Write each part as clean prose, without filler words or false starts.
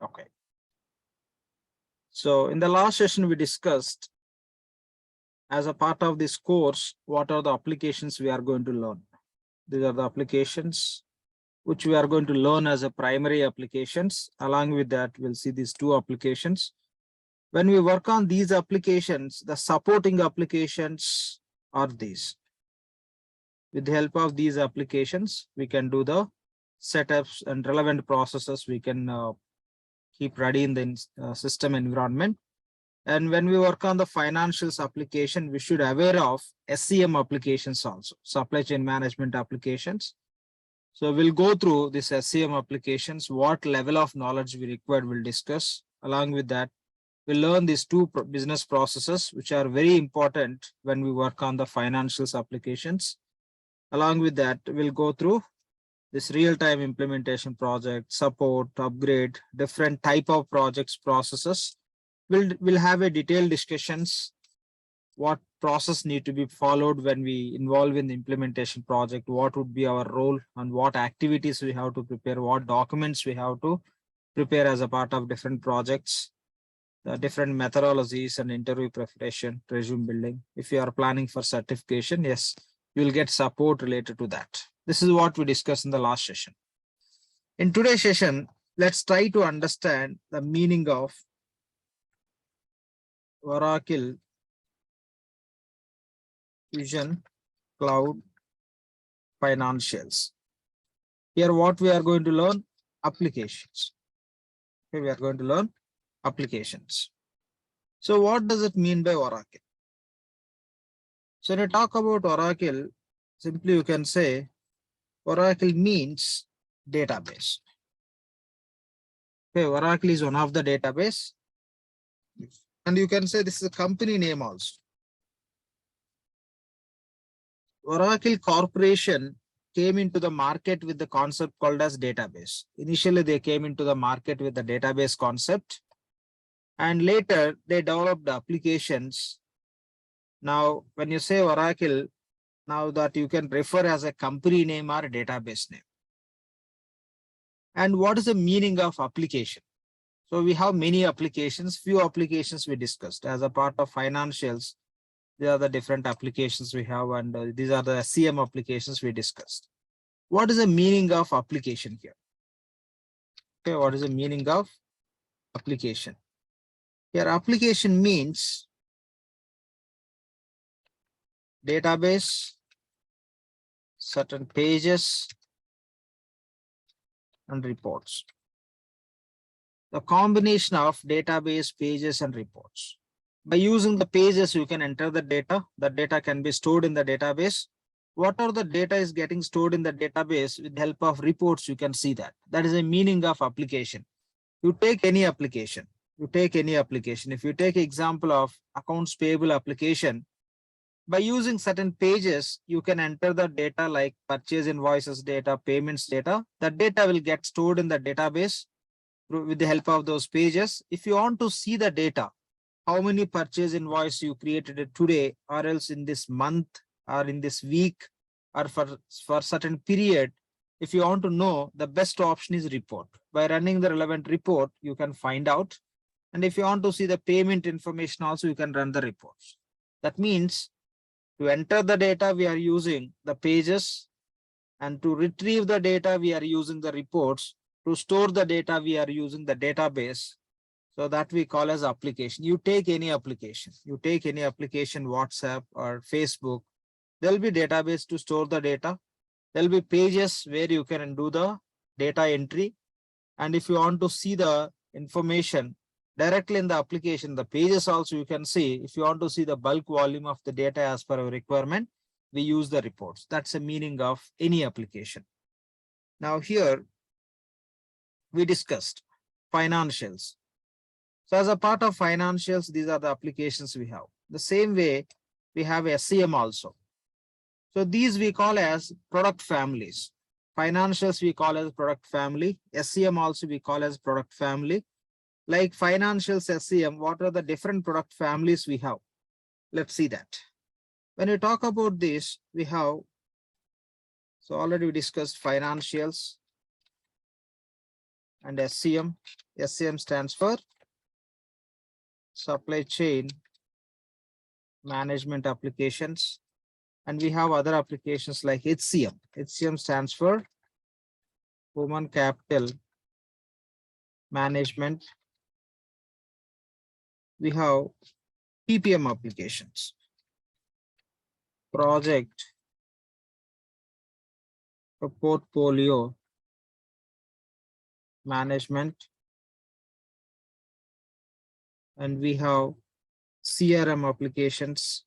Okay. So in the last session, we discussed as a part of this course, what are the applications we are going to learn. These are the applications which we are going to learn as a primary applications. Along with that, we'll see these two applications. When we work on these applications, the supporting applications are these. With the help of these applications, we can do the setups and relevant processes we can keep ready in the system environment. And when we work on the financials application, we should aware of SCM applications also, supply chain management applications. So we'll go through this SCM applications, what level of knowledge we require, we'll discuss. Along with that, we'll learn these two business processes, which are very important when we work on the financials applications. Along with that, we'll go through this real-time implementation project, support, upgrade, different type of projects, processes. We'll have a detailed discussions, what process need to be followed when we involve in the implementation project, what would be our role and what activities we have to prepare, what documents we have to prepare as a part of different projects, the different methodologies and interview preparation, resume building. If you are planning for certification, yes, you will get support related to that. This is what we discussed in the last session. In today's session, let's try to understand the meaning of Oracle Fusion Cloud Financials. Here, what we are going to learn? Applications. Okay, we are going to learn applications. So what does it mean by Oracle? So when you talk about Oracle, simply you can say Oracle means database. Okay, Oracle is one of the database. And you can say this is a company name also. Oracle Corporation came into the market with the concept called as database. Initially, they came into the market with the database concept. And later, they developed applications. Now, when you say Oracle, now that you can refer as a company name or a database name. And what is the meaning of application? So we have many applications, few applications we discussed as a part of financials. These are the different applications we have, and these are the SCM applications we discussed. What is the meaning of application here? Okay, what is the meaning of application? Here, application means database, certain pages, and reports. The combination of database, pages, and reports. By using the pages, you can enter the data. The data can be stored in the database. Whatever the data is getting stored in the database, with the help of reports, you can see that. That is the meaning of application. You take any application. If you take example of accounts payable application, by using certain pages, you can enter the data like purchase invoices data, payments data. The data will get stored in the database with the help of those pages. If you want to see the data, how many purchase invoice you created today, or else in this month, or in this week, or for certain period, if you want to know, the best option is report. By running the relevant report, you can find out. And if you want to see the payment information also, you can run the reports. That means to enter the data, we are using the pages, and to retrieve the data, we are using the reports. To store the data, we are using the database. So that we call as application. You take any application, WhatsApp or Facebook, there'll be database to store the data. There'll be pages where you can do the data entry. And if you want to see the information directly in the application, the pages also you can see. If you want to see the bulk volume of the data as per our requirement, we use the reports. That's the meaning of any application. Now here, we discussed financials. So as a part of financials, these are the applications we have. The same way, we have SCM also. So these we call as product families. Financials we call as product family. SCM also we call as product family. Like financials, SCM, what are the different product families we have? Let's see that. When we talk about this, we have, so already we discussed financials. and SCM. SCM stands for supply chain management applications. And we have other applications like HCM. HCM stands for human capital management. We have PPM applications, project portfolio management, and we have CRM applications,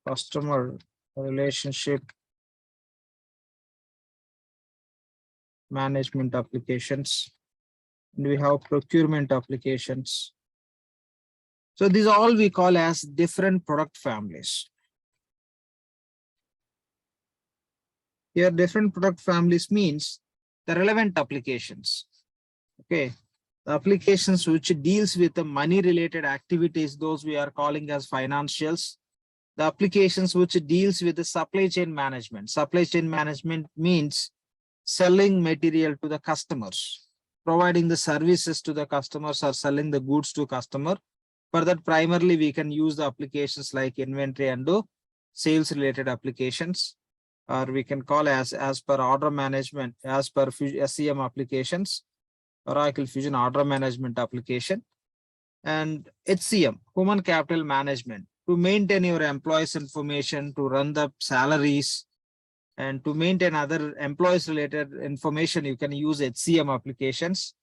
customer relationship management applications, and we have procurement applications. So these are all we call as different product families. Here, different product families means the relevant applications. Okay, the applications which deals with the money related activities, those we are calling as financials. The applications which deals with the supply chain management. Supply chain management means selling material to the customers, providing the services to the customers or selling the goods to customer. For that, primarily we can use the applications like inventory and sales related applications, or we can call as per order management, as per SCM applications, Oracle Fusion order management application, and HCM, human capital management, to maintain your employees information, to run the salaries, and to maintain other employees related information, you can use HCM applications.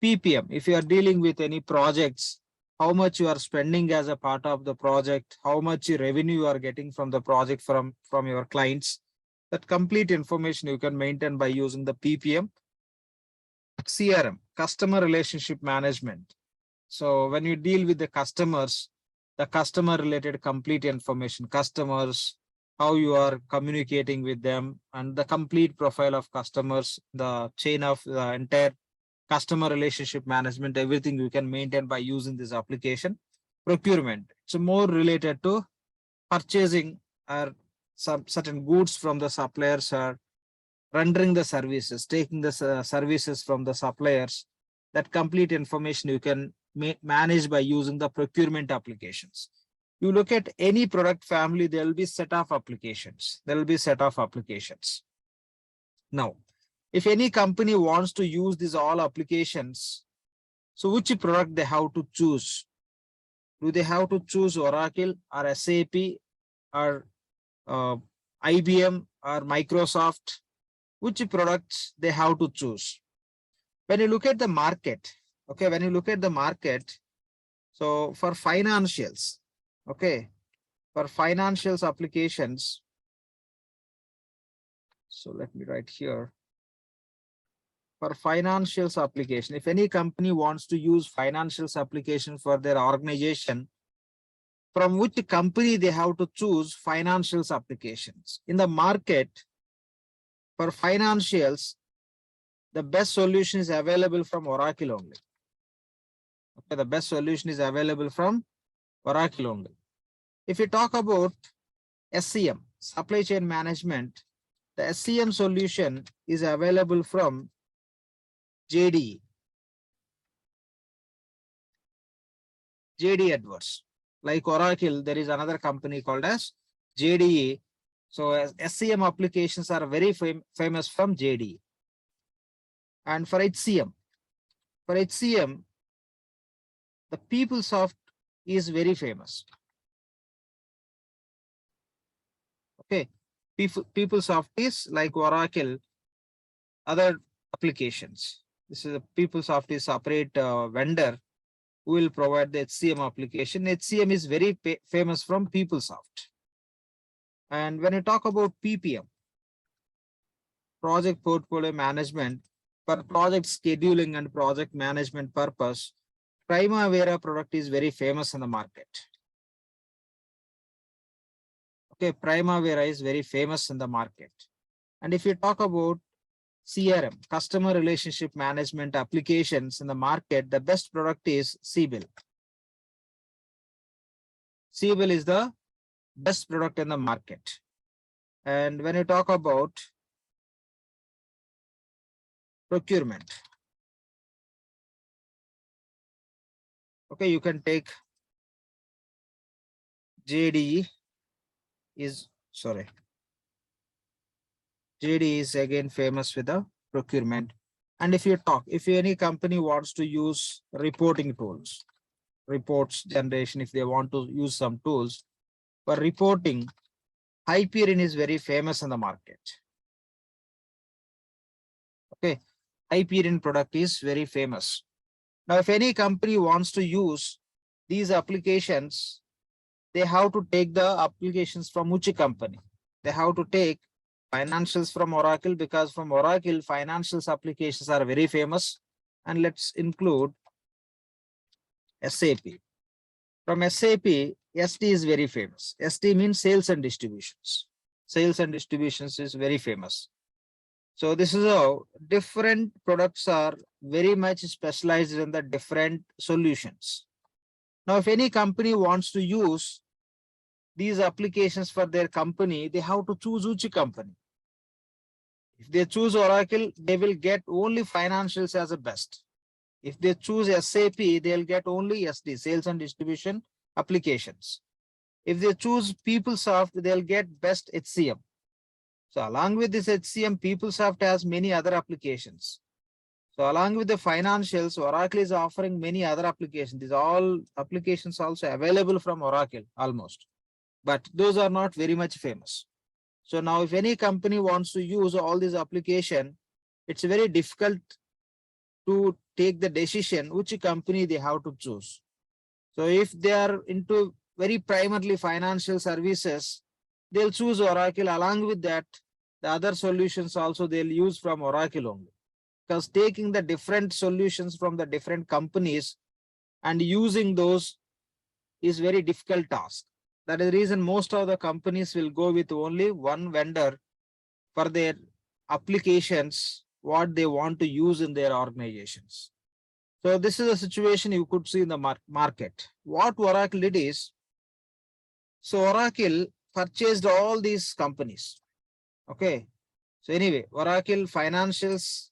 PPM, if you are dealing with any projects, how much you are spending as a part of the project, how much revenue you are getting from the project from your clients, that complete information you can maintain by using the PPM. CRM, customer relationship management. So when you deal with the customers, the customer related complete information, customers, how you are communicating with them, and the complete profile of customers, the chain of the entire customer relationship management, everything you can maintain by using this application. Procurement, it's more related to purchasing or some certain goods from the suppliers, or rendering the services, taking the services from the suppliers. That complete information you can manage by using the procurement applications. You look at any product family, there will be set of applications. There will be set of applications. Now, if any company wants to use these all applications, so which product they have to choose? Do they have to choose Oracle or SAP or IBM or Microsoft? Which products they have to choose? When you look at the market, okay, when you look at the market, so for financials, okay, for financials applications, so let me write here. For financials application, if any company wants to use financials application for their organization, from which company they have to choose financials applications? In the market, for financials, the best solution is available from Oracle only. Okay, the best solution is available from Oracle only. If you talk about SCM, supply chain management, the SCM solution is available from JD Edwards. Like Oracle, there is another company called as JDE. So SCM applications are very famous from JDE. And for HCM, the PeopleSoft is very famous. Okay, PeopleSoft is like Oracle, other applications. This is a PeopleSoft is separate vendor who will provide the HCM application. HCM is very famous from PeopleSoft. And when you talk about PPM, project portfolio management, for project scheduling and project management purpose, Primavera product is very famous in the market. Okay, Primavera is very famous in the market. And if you talk about CRM, customer relationship management applications in the market, the best product is Siebel. Siebel is the best product in the market. And when you talk about procurement. Okay, you can take JDE is, sorry, JDE is again famous with the procurement. And if any company wants to use reporting tools, reports generation, if they want to use some tools for reporting, Hyperion is very famous in the market. Okay, Hyperion product is very famous. Now, if any company wants to use these applications, they have to take the applications from which company? They have to take financials from Oracle, because from Oracle, financials applications are very famous. And let's include SAP. From SAP, SD is very famous. SD means sales and distributions. Sales and distributions is very famous. So this is how different products are very much specialized in the different solutions. Now, if any company wants to use these applications for their company, they have to choose which company. If they choose Oracle, they will get only financials as a best. If they choose SAP, they'll get only SD, sales and distribution applications. If they choose PeopleSoft, they'll get best HCM. So along with this HCM, PeopleSoft has many other applications. So along with the financials, Oracle is offering many other applications. These all applications also available from Oracle almost, but those are not very much famous. So now if any company wants to use all these applications, it's very difficult to take the decision which company they have to choose. So if they are into very primarily financial services, they'll choose Oracle. Along with that, the other solutions also they'll use from Oracle only. Because taking the different solutions from the different companies and using those is very difficult task. That is the reason most of the companies will go with only one vendor for their applications, what they want to use in their organizations. So this is a situation you could see in the market. What Oracle did is, so Oracle purchased all these companies. Okay. So anyway, Oracle financials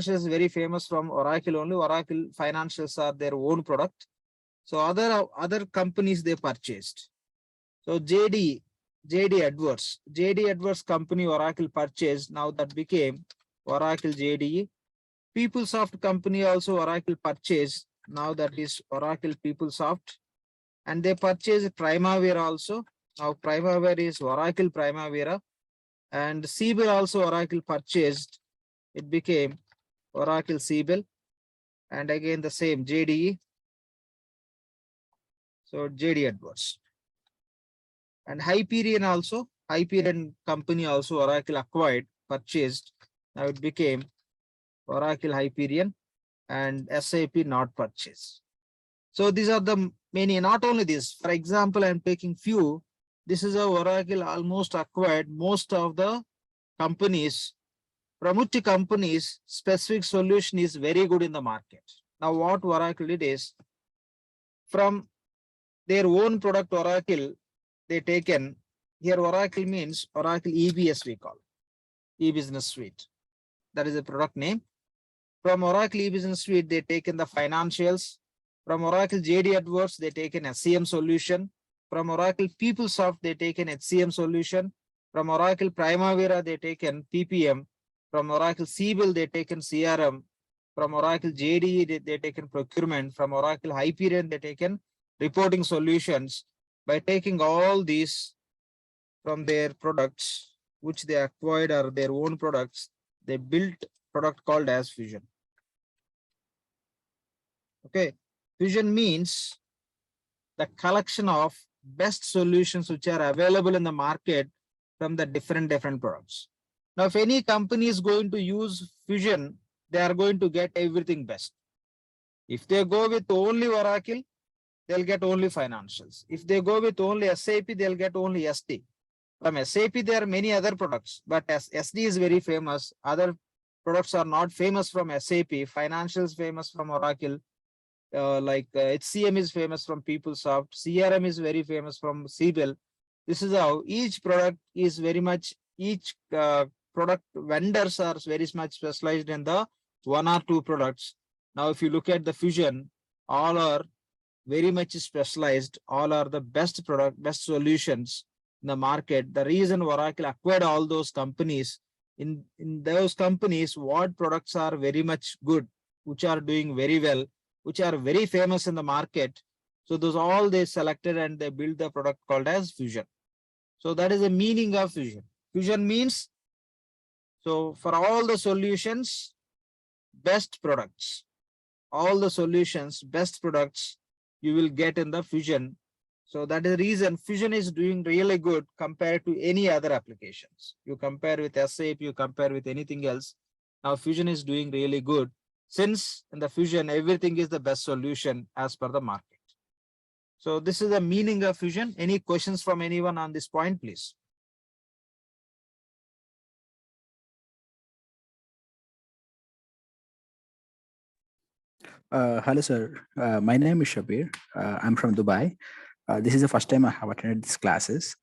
is very famous from Oracle only. Oracle financials are their own product. So other companies they purchased. So JD Edwards company Oracle purchased. Now that became Oracle JDE. PeopleSoft company also Oracle purchased. Now that is Oracle PeopleSoft. And they purchased Primavera also. Now Primavera is Oracle Primavera. And Siebel also Oracle purchased. It became Oracle Siebel. And again the same JDE. So JD Edwards. And Hyperion also, Hyperion company also Oracle acquired, purchased. Now it became Oracle Hyperion, and SAP not purchased. So these are the many, not only this. For example, I'm taking few. This is how Oracle almost acquired most of the companies. From which companies specific solution is very good in the market. Now what Oracle did is, from their own product Oracle, they taken, here Oracle means Oracle EBS we call, E-Business Suite. That is the product name. From Oracle E-Business Suite, they taken the financials. From Oracle JD Edwards, they taken SCM solution. From Oracle PeopleSoft, they taken HCM solution. From Oracle Primavera, they taken PPM. From Oracle Siebel, they taken CRM. From Oracle JDE, they taken procurement. From Oracle Hyperion, they taken reporting solutions. By taking all these from their products, which they acquired or their own products, they built product called as Fusion. Okay, Fusion means the collection of best solutions which are available in the market from the different products. Now, if any company is going to use Fusion, they are going to get everything best. If they go with only Oracle, they'll get only financials. If they go with only SAP, they'll get only SD. From SAP, there are many other products, but as SD is very famous, other products are not famous from SAP. Financials famous from Oracle, HCM is famous from PeopleSoft. CRM is very famous from Siebel. This is how each product is very much, each product vendors are very much specialized in the one or two products. Now, if you look at the Fusion, all are very much specialized, all are the best product, best solutions in the market. The reason Oracle acquired all those companies, in those companies, what products are very much good, which are doing very well, which are very famous in the market. So those all they selected and they built the product called as Fusion. So that is the meaning of Fusion. Fusion means, so for all the solutions, best products, all the solutions, best products you will get in the Fusion. So that is the reason Fusion is doing really good compared to any other applications. You compare with SAP, you compare with anything else. Now Fusion is doing really good, since in the Fusion, everything is the best solution as per the market. So this is the meaning of Fusion. Any questions from anyone on this point, please? Hello, sir. My name is Shabir. I'm from Dubai. This is the first time I have attended these classes.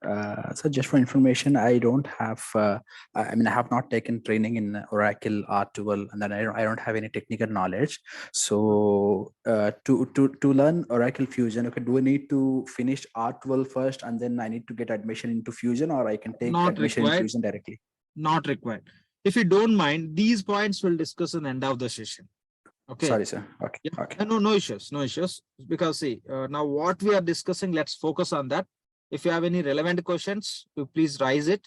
So just for information, I don't have, I mean, I have not taken training in Oracle R12, and then I don't have any technical knowledge. So to learn Oracle Fusion, okay, do I need to finish R12 first, and then I need to get admission into Fusion, or I can take admission in Fusion directly? Not required. If you don't mind, these points we'll discuss in the end of the session. Okay. Sorry, sir. Okay. Yeah. Okay. No issues. Because see, now what we are discussing, let's focus on that. If you have any relevant questions, you please raise it.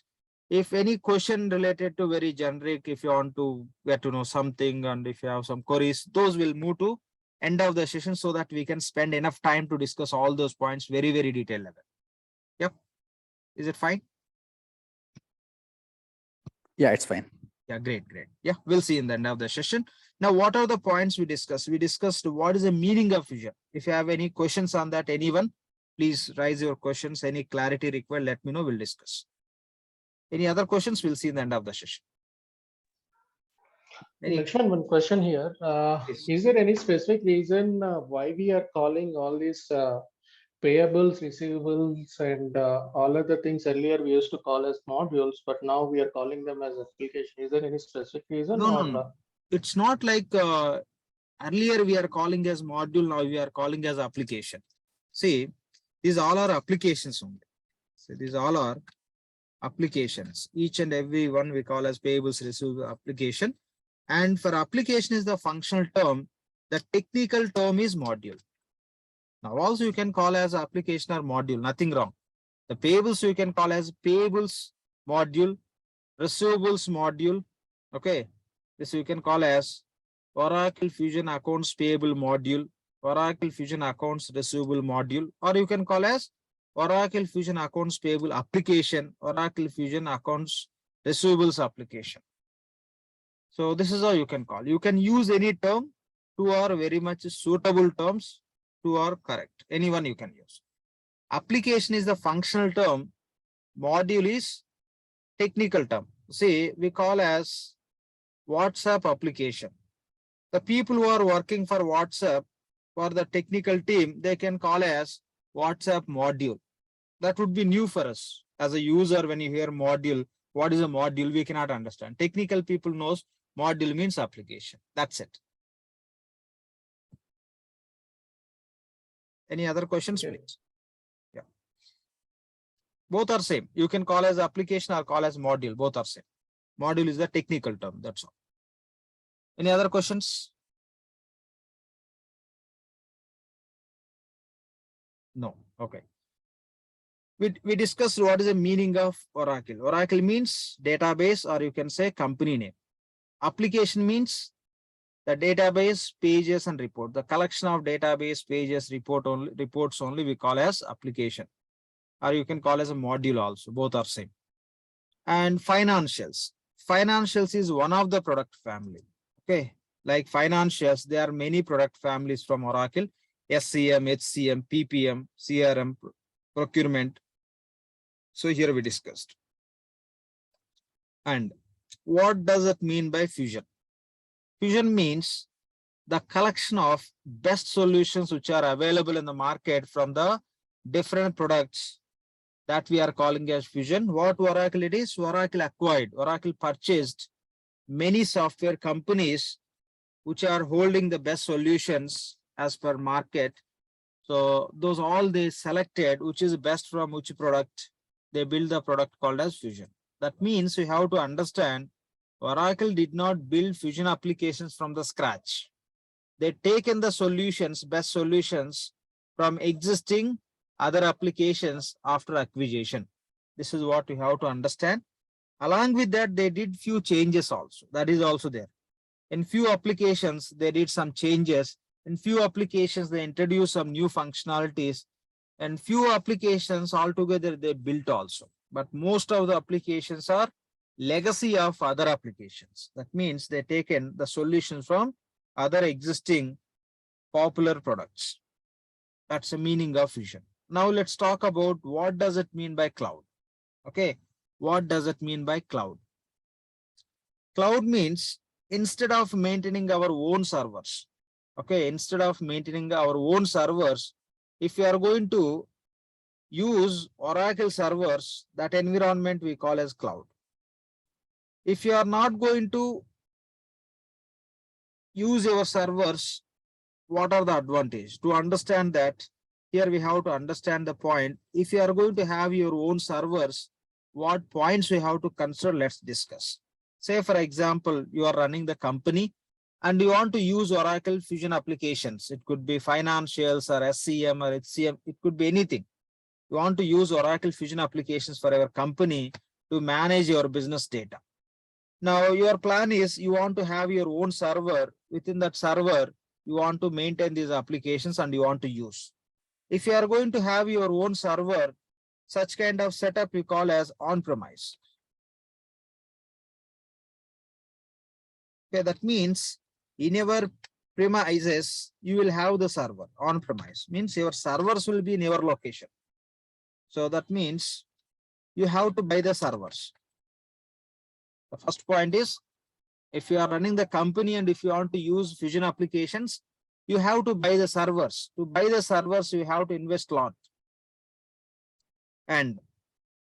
If any question related to very generic, if you want to get to know something, and if you have some queries, those will move to end of the session so that we can spend enough time to discuss all those points very, very detailed level. Yep. Is it fine? Yeah, it's fine. Yeah, great. Yeah, we'll see in the end of the session. Now, what are the points we discussed? We discussed what is the meaning of Fusion. If you have any questions on that, anyone, please raise your questions. Any clarity required, let me know, we'll discuss. Any other questions, we'll see in the end of the session. Laxman, one question here. Is there any specific reason why we are calling all these payables, receivables, and all other things earlier we used to call as modules, but now we are calling them as application? Is there any specific reason? No. It's not like earlier we are calling as module, now we are calling as application. See, these all are applications only. So these all are applications. Each and every one we call as payables, receivables, application. And for application is the functional term. The technical term is module. Now also you can call as application or module, nothing wrong. The payables you can call as payables module, receivables module. Okay. This you can call as Oracle Fusion Accounts Payable Module, Oracle Fusion Accounts Receivable Module, or you can call as Oracle Fusion Accounts Payable Application, Oracle Fusion Accounts Receivables Application. So this is how you can call. You can use any term. Two are very much suitable terms. Two are correct. Anyone you can use. Application is the functional term. Module is technical term. See, we call as WhatsApp application. The people who are working for WhatsApp, for the technical team, they can call as WhatsApp module. That would be new for us as a user. When you hear module, what is a module? We cannot understand. Technical people knows module means application. That's it. Any other questions, please? Yeah. Both are same. You can call as application or call as module. Both are same. Module is the technical term. That's all. Any other questions? No. Okay. We discussed what is the meaning of Oracle. Oracle means database, or you can say company name. Application means the database, pages, and report. The collection of database, pages, reports only we call as application, or you can call as a module also. Both are same. And financials. Financials is one of the product family. Okay, like financials, there are many product families from Oracle: SCM, HCM, PPM, CRM, procurement. So here we discussed. And what does it mean by Fusion? Fusion means the collection of best solutions which are available in the market from the different products that we are calling as Fusion. What Oracle it is? Oracle acquired, Oracle purchased many software companies which are holding the best solutions as per market. So those all they selected, which is best from which product, they build the product called as Fusion. That means we have to understand Oracle did not build Fusion applications from the scratch. They taken the solutions, best solutions from existing other applications after acquisition. This is what we have to understand. Along with that, they did few changes also. That is also there. In few applications, they did some changes. In few applications, they introduced some new functionalities. And few applications altogether they built also. But most of the applications are legacy of other applications. That means they taken the solutions from other existing popular products. That's the meaning of Fusion. Now let's talk about what does it mean by cloud. Okay, what does it mean by cloud? Cloud means instead of maintaining our own servers, okay, instead of maintaining our own servers, if you are going to use Oracle servers, that environment we call as cloud. If you are not going to use your servers, what are the advantages? To understand that, here we have to understand the point. If you are going to have your own servers, what points we have to consider, let's discuss. Say, for example, you are running the company and you want to use Oracle Fusion applications. It could be financials or SCM or HCM. It could be anything. You want to use Oracle Fusion applications for your company to manage your business data. Now, your plan is you want to have your own server. Within that server, you want to maintain these applications and you want to use. If you are going to have your own server, such kind of setup we call as on-premise. Okay, that means in your premises, you will have the server on-premise. Means your servers will be in your location. So that means you have to buy the servers. The first point is, if you are running the company and if you want to use Fusion applications, you have to buy the servers. To buy the servers, you have to invest a lot. And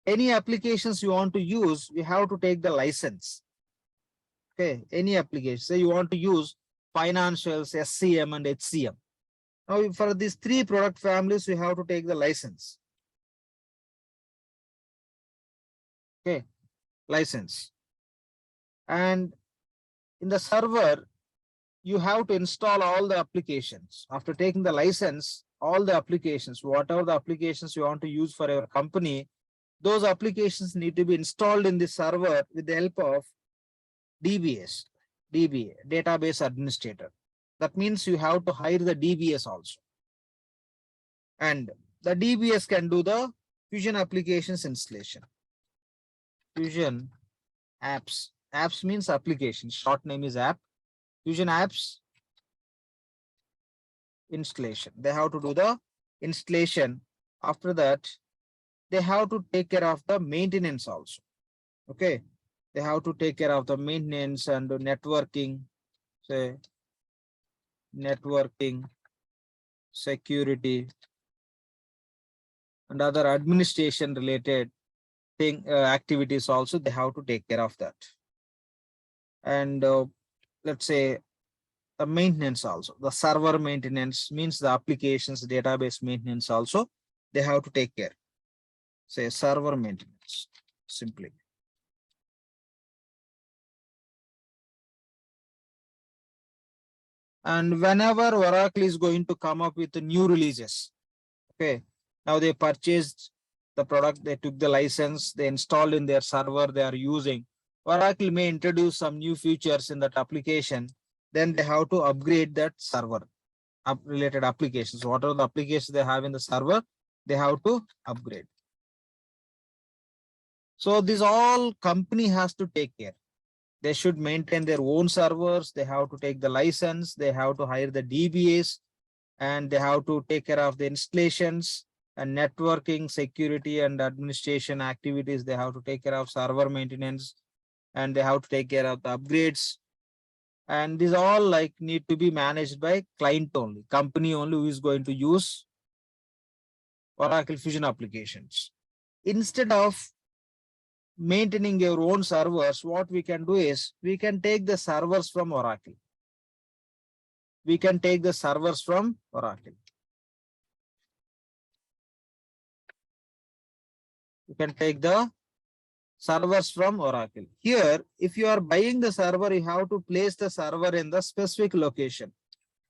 any applications you want to use, you have to take the license. Okay, any application. Say you want to use financials, SCM and HCM. Now, for these three product families, you have to take the license. Okay, license. And in the server, you have to install all the applications. After taking the license, all the applications, whatever the applications you want to use for your company, those applications need to be installed in the server with the help of DBA, database administrator. That means you have to hire the DBS also. And the DBS can do the Fusion applications installation. Fusion apps. Apps means application. Short name is app. Fusion apps installation. They have to do the installation. After that, they have to take care of the maintenance also. Okay. They have to take care of the maintenance and the networking. Say networking, security, and other administration related activities also. They have to take care of that. And let's say the maintenance also, the server maintenance means the applications, database maintenance also, they have to take care. Say server maintenance, simply. And whenever Oracle is going to come up with the new releases, okay, now they purchased the product, they took the license, they installed in their server, they are using. Oracle may introduce some new features in that application, then they have to upgrade that server related applications. Whatever the applications they have in the server, they have to upgrade. So this all company has to take care. They should maintain their own servers. They have to take the license. They have to hire the DBAs, and they have to take care of the installations and networking, security and administration activities. They have to take care of server maintenance, and they have to take care of the upgrades. And these all like need to be managed by client only, company only, who is going to use Oracle Fusion applications. Instead of maintaining your own servers, what we can do is we can take the servers from Oracle. we can take the servers from Oracle. You can take the servers from Oracle. Here, if you are buying the server, you have to place the server in the specific location.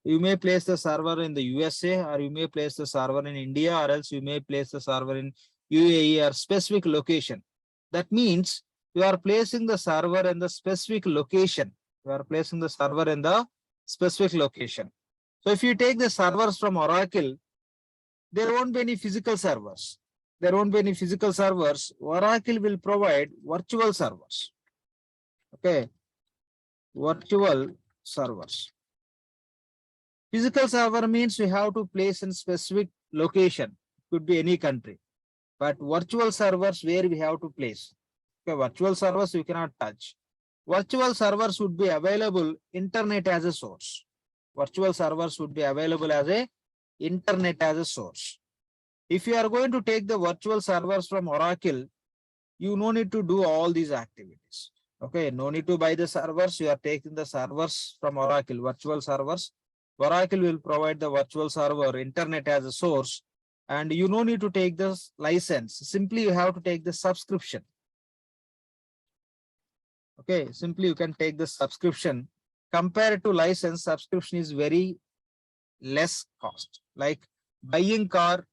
You may place the server in the USA, or you may place the server in India, or else you may place the server in UAE or specific location. That means you are placing the server in the specific location. You are placing the server in the specific location. So if you take the servers from Oracle, there won't be any physical servers. There won't be any physical servers. Oracle will provide virtual servers. Okay. Virtual servers. Physical server means we have to place in specific location. Could be any country. But virtual servers where we have to place. Okay, virtual servers you cannot touch. Virtual servers would be available internet as a source. Virtual servers would be available as a internet as a source. If you are going to take the virtual servers from Oracle, you no need to do all these activities. Okay, no need to buy the servers. You are taking the servers from Oracle, virtual servers. Oracle will provide the virtual server internet as a source, and you no need to take the license. Simply you have to take the subscription. Okay, simply you can take the subscription. Compared to license, subscription is very less cost. Like buying car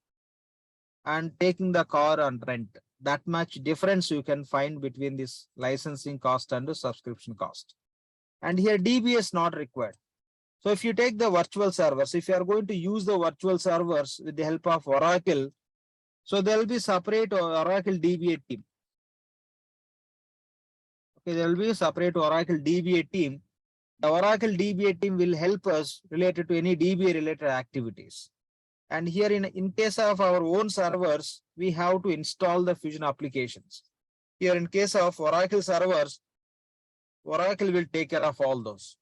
and taking the car on rent. That much difference you can find between this licensing cost and the subscription cost. And here DBA not required. So if you take the virtual servers, if you are going to use the virtual servers with the help of Oracle, so there will be separate Oracle DBA team. Okay, there will be a separate Oracle DBA team. The Oracle DBA team will help us related to any DBA related activities. And here in case of our own servers, we have to install the Fusion applications. Here in case of Oracle servers, Oracle will take care of all those.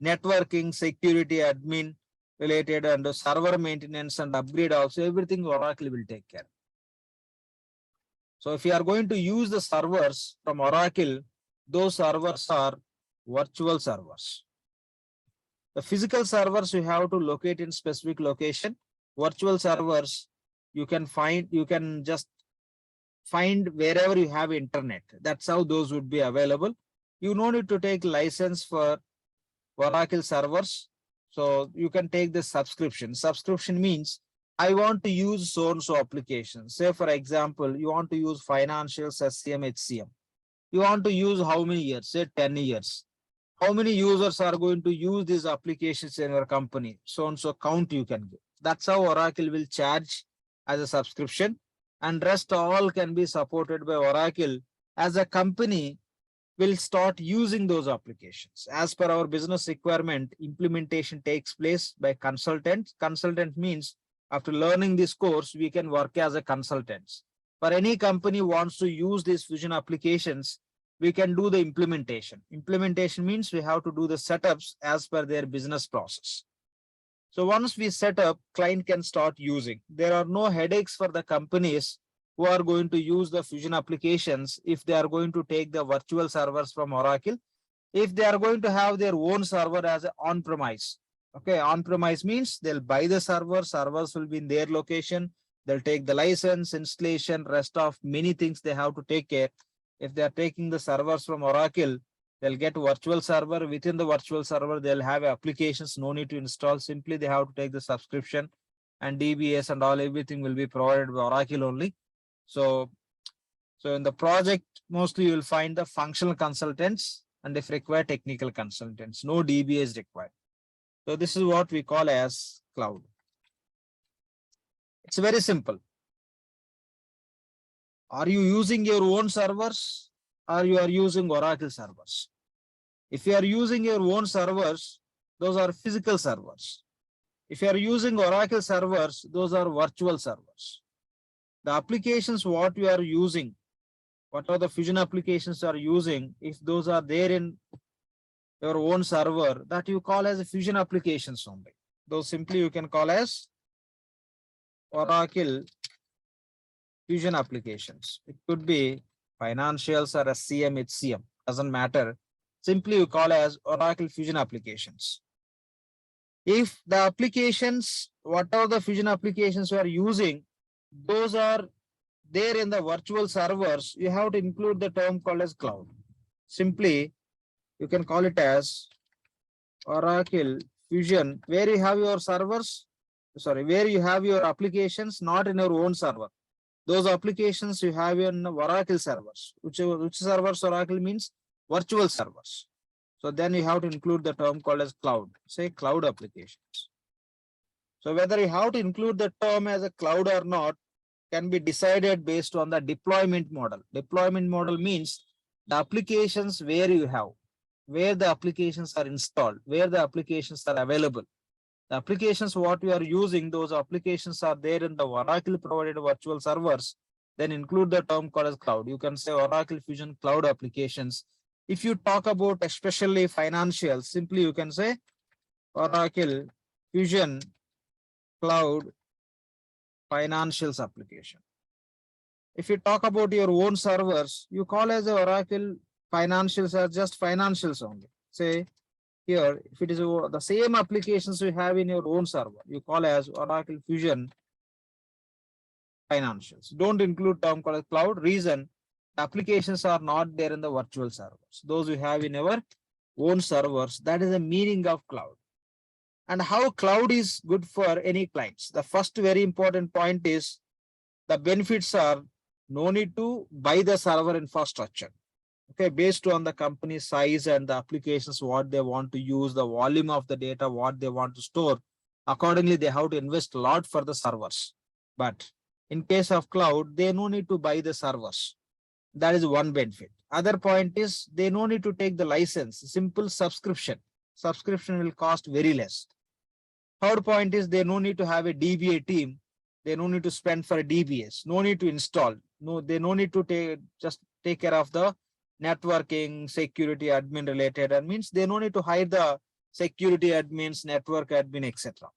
Networking, security, admin related, and server maintenance and upgrade also, everything Oracle will take care. So if you are going to use the servers from Oracle, those servers are virtual servers. The physical servers you have to locate in specific location. Virtual servers you can just find wherever you have internet. That's how those would be available. You no need to take license for Oracle servers. So you can take the subscription. Subscription means I want to use so and so application. Say for example, you want to use financials, SCM, HCM. You want to use how many years? Say 10 years. How many users are going to use these applications in your company? So and so count you can give. That's how Oracle will charge as a subscription, and rest all can be supported by Oracle. As a company will start using those applications. As per our business requirement, implementation takes place by consultants. Consultant means after learning this course, we can work as a consultants. For any company wants to use these Fusion applications, we can do the implementation. Implementation means we have to do the setups as per their business process. So once we set up, client can start using. There are no headaches for the companies who are going to use the Fusion applications if they are going to take the virtual servers from Oracle. If they are going to have their own server as an on-premise. Okay, on-premise means they'll buy the server, servers will be in their location. They'll take the license, installation, rest of many things they have to take care. If they are taking the servers from Oracle, they'll get virtual server. Within the virtual server, they'll have applications, no need to install. Simply they have to take the subscription, and DBS and all, everything will be provided by Oracle only. So in the project, mostly you will find the functional consultants, and if required, technical consultants. No DBA is required. So this is what we call as cloud. It's very simple. Are you using your own servers or you are using Oracle servers? If you are using your own servers, those are physical servers. If you are using Oracle servers, those are virtual servers. The applications what you are using, what are the Fusion applications you are using, if those are there in your own server, that you call as a Fusion applications only. Those simply you can call as Oracle Fusion applications. It could be financials or SCM, HCM, doesn't matter. Simply you call as Oracle Fusion applications. If the applications, whatever the Fusion applications you are using, those are there in the virtual servers, you have to include the term called as cloud. Simply, you can call it as Oracle Fusion, where you have your servers, where you have your applications, not in your own server. Those applications you have in Oracle servers. Which servers Oracle means? Virtual servers. So then you have to include the term called as cloud, say cloud applications. So whether you have to include the term as a cloud or not can be decided based on the deployment model. Deployment model means the applications where you have, where the applications are installed, where the applications are available. The applications what you are using, those applications are there in the Oracle provided virtual servers, then include the term called as cloud. You can say Oracle Fusion Cloud applications. If you talk about especially financials, simply you can say Oracle Fusion Cloud Financials application. If you talk about your own servers, you call as a Oracle Financials as just financials only. Say here, if it is the same applications you have in your own server, you call as Oracle Fusion Financials. Don't include term called as cloud. Reason, applications are not there in the virtual servers. Those we have in our own servers. That is the meaning of cloud. And how cloud is good for any clients. The first very important point is the benefits are no need to buy the server infrastructure. Okay, based on the company size and the applications, what they want to use, the volume of the data, what they want to store. Accordingly, they have to invest a lot for the servers. But in case of cloud, they no need to buy the servers. That is one benefit. Other point is they no need to take the license, simple subscription. Subscription will cost very less. Third point is they no need to have a DBA team. They no need to spend for a DBS. No need to install. No, they no need to just take care of the networking, security, admin related. And means they no need to hire the security admins, network admin, etc.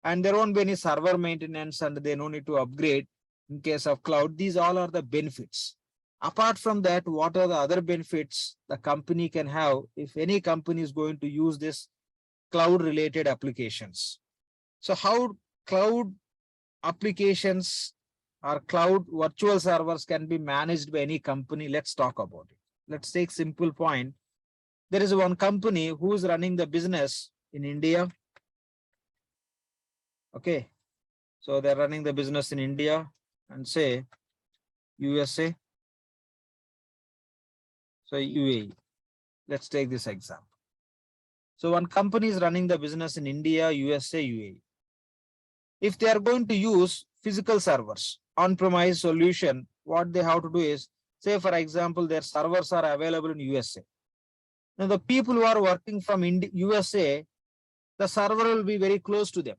And there won't be any server maintenance and they no need to upgrade in case of cloud. These all are the benefits. Apart from that, what are the other benefits the company can have if any company is going to use this cloud related applications? So how cloud applications or cloud virtual servers can be managed by any company? Let's talk about it. Let's take simple point. There is one company who is running the business in India. Okay. So they're running the business in India and say USA. So UAE. Let's take this example. So one company is running the business in India, USA, UAE. If they are going to use physical servers, on-premise solution, what they have to do is, say for example, their servers are available in USA. Now the people who are working from USA, the server will be very close to them.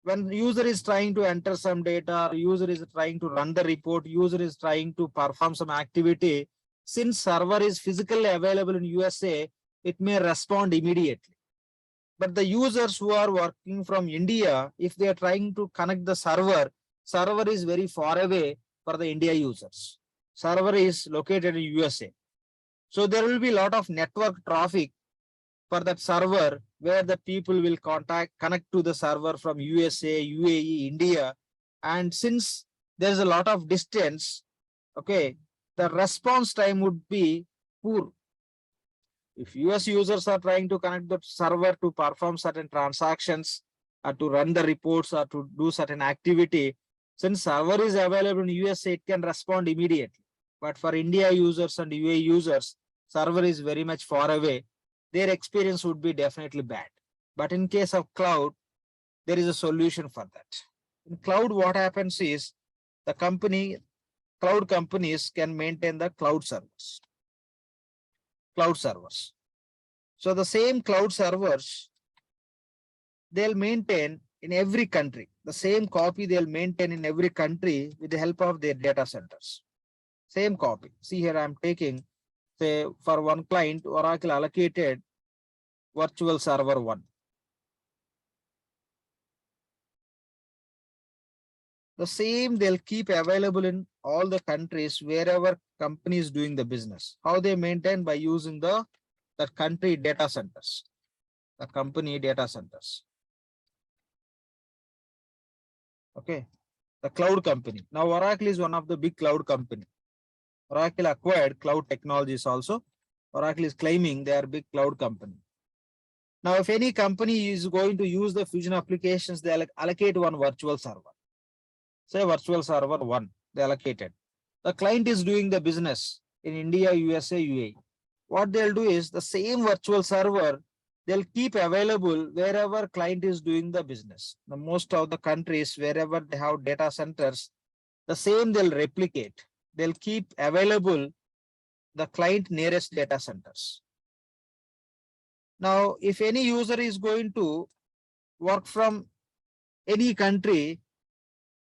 When the user is trying to enter some data, user is trying to run the report, user is trying to perform some activity, since server is physically available in USA, it may respond immediately. But the users who are working from India, if they are trying to connect the server, server is very far away for the India users. Server is located in USA. So there will be a lot of network traffic for that server where the people will connect to the server from USA, UAE, India. And since there's a lot of distance, okay, the response time would be poor. If US users are trying to connect the server to perform certain transactions or to run the reports or to do certain activity, since server is available in USA, it can respond immediately. But for India users and UAE users, server is very much far away. Their experience would be definitely bad. But in case of cloud, there is a solution for that. In cloud, what happens is the cloud companies can maintain the cloud servers. So the same cloud servers, they'll maintain in every country. The same copy they'll maintain in every country with the help of their data centers. Same copy. See here, I'm taking, say, for one client, Oracle allocated virtual server 1. The same they'll keep available in all the countries wherever company is doing the business. How they maintain? By using that country data centers. the company data centers. Okay, the cloud company. Now Oracle is one of the big cloud company. Oracle acquired cloud technologies also. Oracle is claiming they are big cloud company. Now, if any company is going to use the Fusion applications, they allocate one virtual server. Say virtual server 1, they allocated. The client is doing the business in India, USA, UAE. What they'll do is the same virtual server, they'll keep available wherever client is doing the business. The most of the countries, wherever they have data centers, the same they'll replicate. They'll keep available the client nearest data centers. Now, if any user is going to work from any country,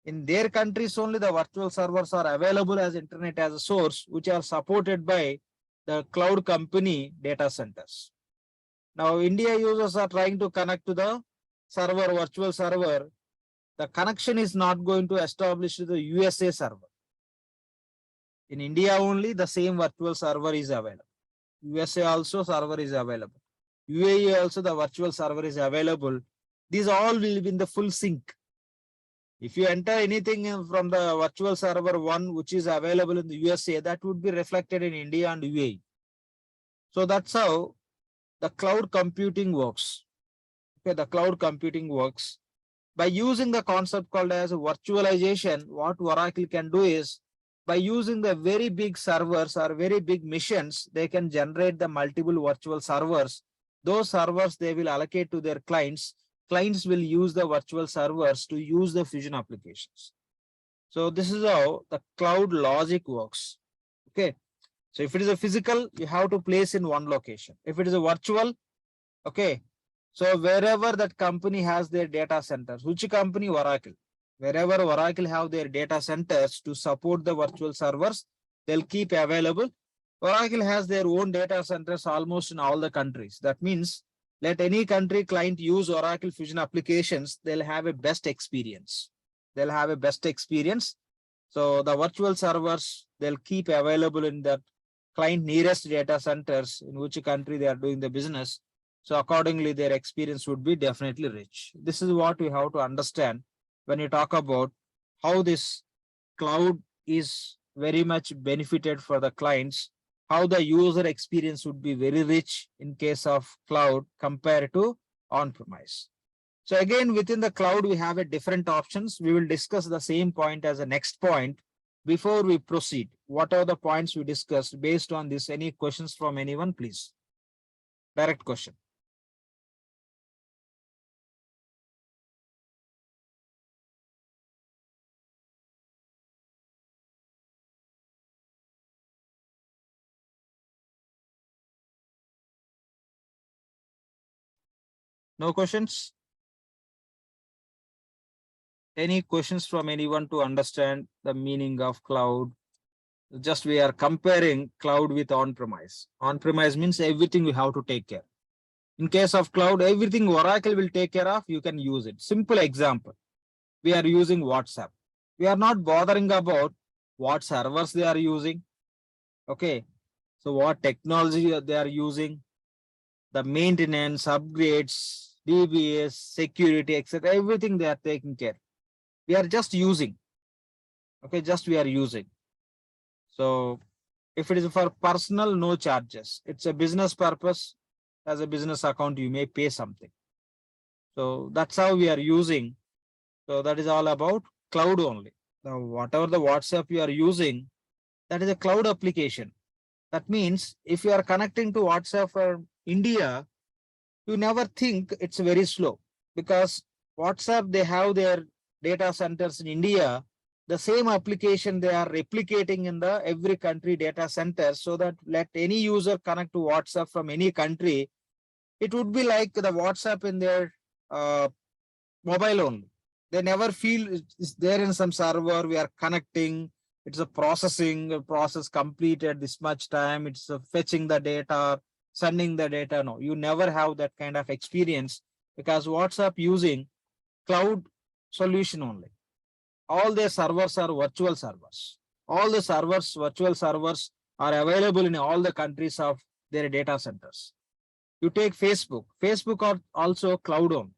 in their countries only the virtual servers are available as internet as a source, which are supported by the cloud company data centers. Now, India users are trying to connect to the server, virtual server. The connection is not going to establish the USA server. In India only, the same virtual server is available. USA also server is available. UAE also the virtual server is available. These all will be in the full sync. If you enter anything from the virtual server 1, which is available in the USA, that would be reflected in India and UAE. So that's how the cloud computing works. Okay, the cloud computing works. By using the concept called as virtualization, what Oracle can do is, by using the very big servers or very big missions, they can generate the multiple virtual servers. Those servers they will allocate to their clients. Clients will use the virtual servers to use the Fusion applications. So this is how the cloud logic works. Okay. So if it is a physical, you have to place in one location. If it is a virtual, okay. So wherever that company has their data centers, which company? Oracle. Wherever Oracle have their data centers to support the virtual servers, they'll keep available. Oracle has their own data centers almost in all the countries. That means let any country client use Oracle Fusion applications, they'll have a best experience. They'll have a best experience. So the virtual servers, they'll keep available in the client nearest data centers in which country they are doing the business. So accordingly, their experience would be definitely rich. This is what we have to understand when you talk about how this cloud is very much benefited for the clients, how the user experience would be very rich in case of cloud compared to on-premise. So again, within the cloud, we have a different options. We will discuss the same point as a next point. Before we proceed, what are the points we discussed? Based on this, any questions from anyone, please? Direct question. No questions? Any questions from anyone to understand the meaning of cloud? Just we are comparing cloud with on-premise. On-premise means everything we have to take care. In case of cloud, everything Oracle will take care of, you can use it. Simple example. We are using WhatsApp. We are not bothering about what servers they are using. Okay. So what technology they are using, the maintenance, upgrades, DBS, security, etc. Everything they are taking care. We are just using. Okay, just we are using. So if it is for personal, no charges. It's a business purpose. As a business account, you may pay something. So that's how we are using. So that is all about cloud only. Now, whatever the WhatsApp you are using, that is a cloud application. That means if you are connecting to WhatsApp from India, you never think it's very slow, because WhatsApp, they have their data centers in India. The same application they are replicating in the every country data center, so that let any user connect to WhatsApp from any country. It would be like the WhatsApp in their mobile only. They never feel it's there in some server. We are connecting. It's a processing process completed this much time. It's fetching the data, sending the data. No, you never have that kind of experience, because WhatsApp using cloud solution only. All their servers are virtual servers. All the servers, virtual servers, are available in all the countries of their data centers. You take Facebook. Facebook are also cloud on,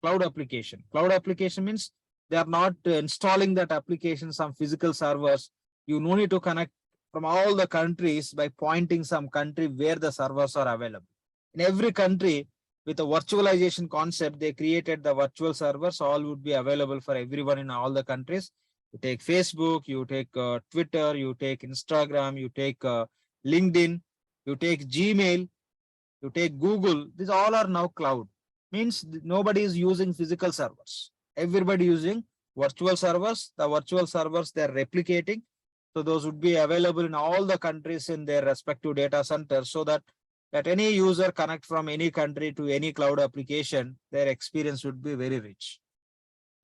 cloud application. Cloud application means they are not installing that application, some physical servers. You no need to connect from all the countries by pointing some country where the servers are available. In every country, with a virtualization concept, they created the virtual servers. All would be available for everyone in all the countries. You take Facebook, you take Twitter, you take Instagram, you take LinkedIn, you take Gmail, you take Google. These all are now cloud. Means nobody is using physical servers. Everybody using virtual servers. The virtual servers they're replicating. So those would be available in all the countries in their respective data centers, so that any user connect from any country to any cloud application, their experience would be very rich.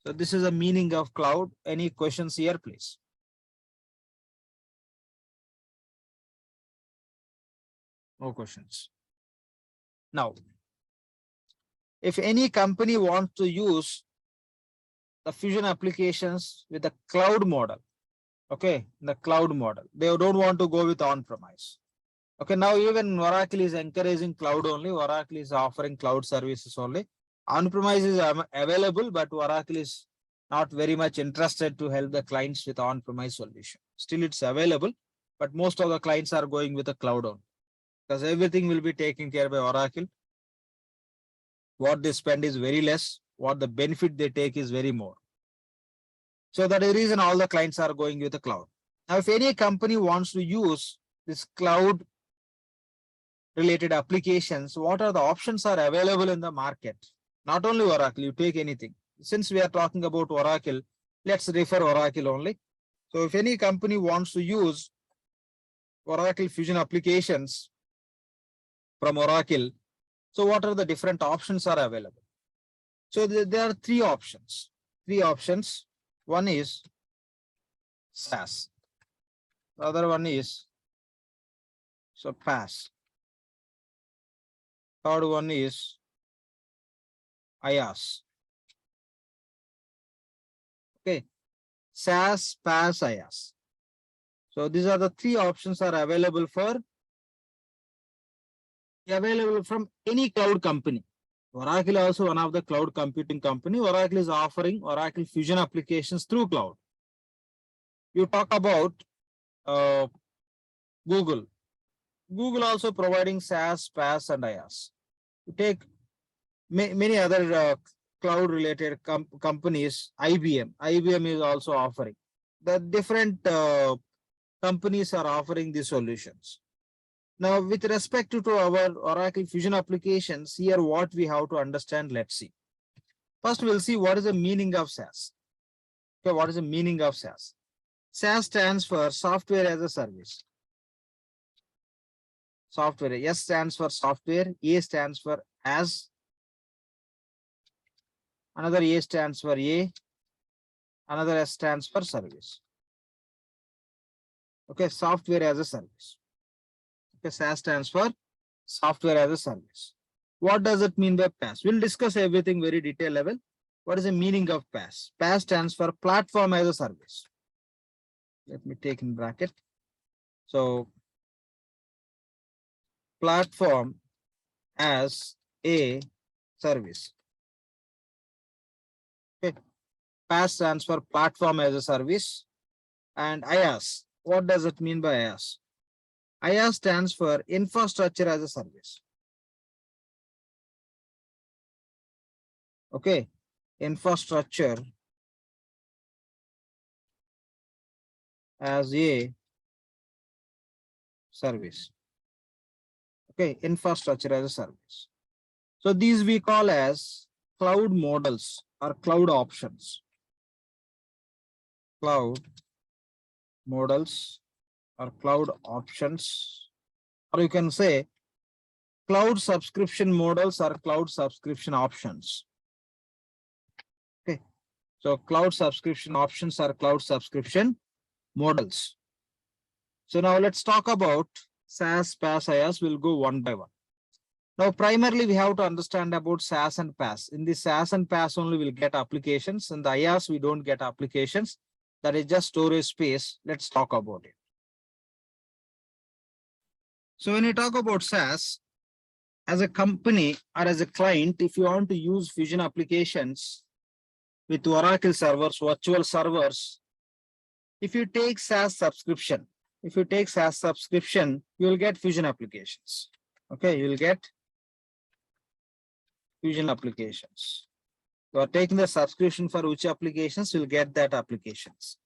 So this is the meaning of cloud. Any questions here, please? No questions. Now, if any company wants to use the Fusion applications with the cloud model, okay, the cloud model, they don't want to go with on-premise. Okay, now even Oracle is encouraging cloud only. Oracle is offering cloud services only. On-premise is available, but Oracle is not very much interested to help the clients with on-premise solution. Still, it's available, but most of the clients are going with the cloud only, because everything will be taken care by Oracle. What they spend is very less. What the benefit they take is very more. So that is the reason all the clients are going with the cloud. Now, if any company wants to use this cloud related applications, what are the options are available in the market? Not only Oracle, you take anything. Since we are talking about Oracle, let's refer Oracle only. So if any company wants to use Oracle Fusion applications from Oracle, so what are the different options are available? So there are three options. One is SaaS. The other one is PaaS. Third one is IaaS. Okay, SaaS, PaaS, IaaS. So these are the three options are available from any cloud company. Oracle also one of the cloud computing company. Oracle is offering Oracle Fusion applications through cloud. You talk about Google. Google also providing SaaS, PaaS, and IaaS. You take many other cloud related companies. IBM is also offering. The different companies are offering these solutions. Now, with respect to our Oracle Fusion applications, here what we have to understand, let's see. First, we'll see what is the meaning of SaaS. Okay, what is the meaning of SaaS? SaaS stands for Software as a Service. Software. S stands for software. A stands for as. Another A stands for A. Another S stands for service. Okay, software as a service. Okay, SaaS stands for software as a service. What does it mean by PaaS? We'll discuss everything very detailed level. What is the meaning of PaaS? PaaS stands for platform as a service. Let me take in bracket. So platform as a service. Okay. PaaS stands for platform as a service. And IaaS. What does it mean by IaaS? IaaS stands for infrastructure as a service. Okay. Infrastructure as a service. Okay. Infrastructure as a service. So these we call as cloud models or cloud options. Cloud models or cloud options, or you can say cloud subscription models or cloud subscription options. Okay, so cloud subscription options or cloud subscription models. So now let's talk about SaaS, PaaS, IaaS. We'll go one by one. Now, primarily we have to understand about SaaS and PaaS. In the SaaS and PaaS only we'll get applications. In the IaaS we don't get applications. That is just storage space. Let's talk about it. So when you talk about SaaS, as a company or as a client, if you want to use Fusion applications with Oracle servers, virtual servers, if you take SaaS subscription, you will get Fusion applications. Okay, you will get Fusion applications. You are taking the subscription for which applications, you'll get that applications.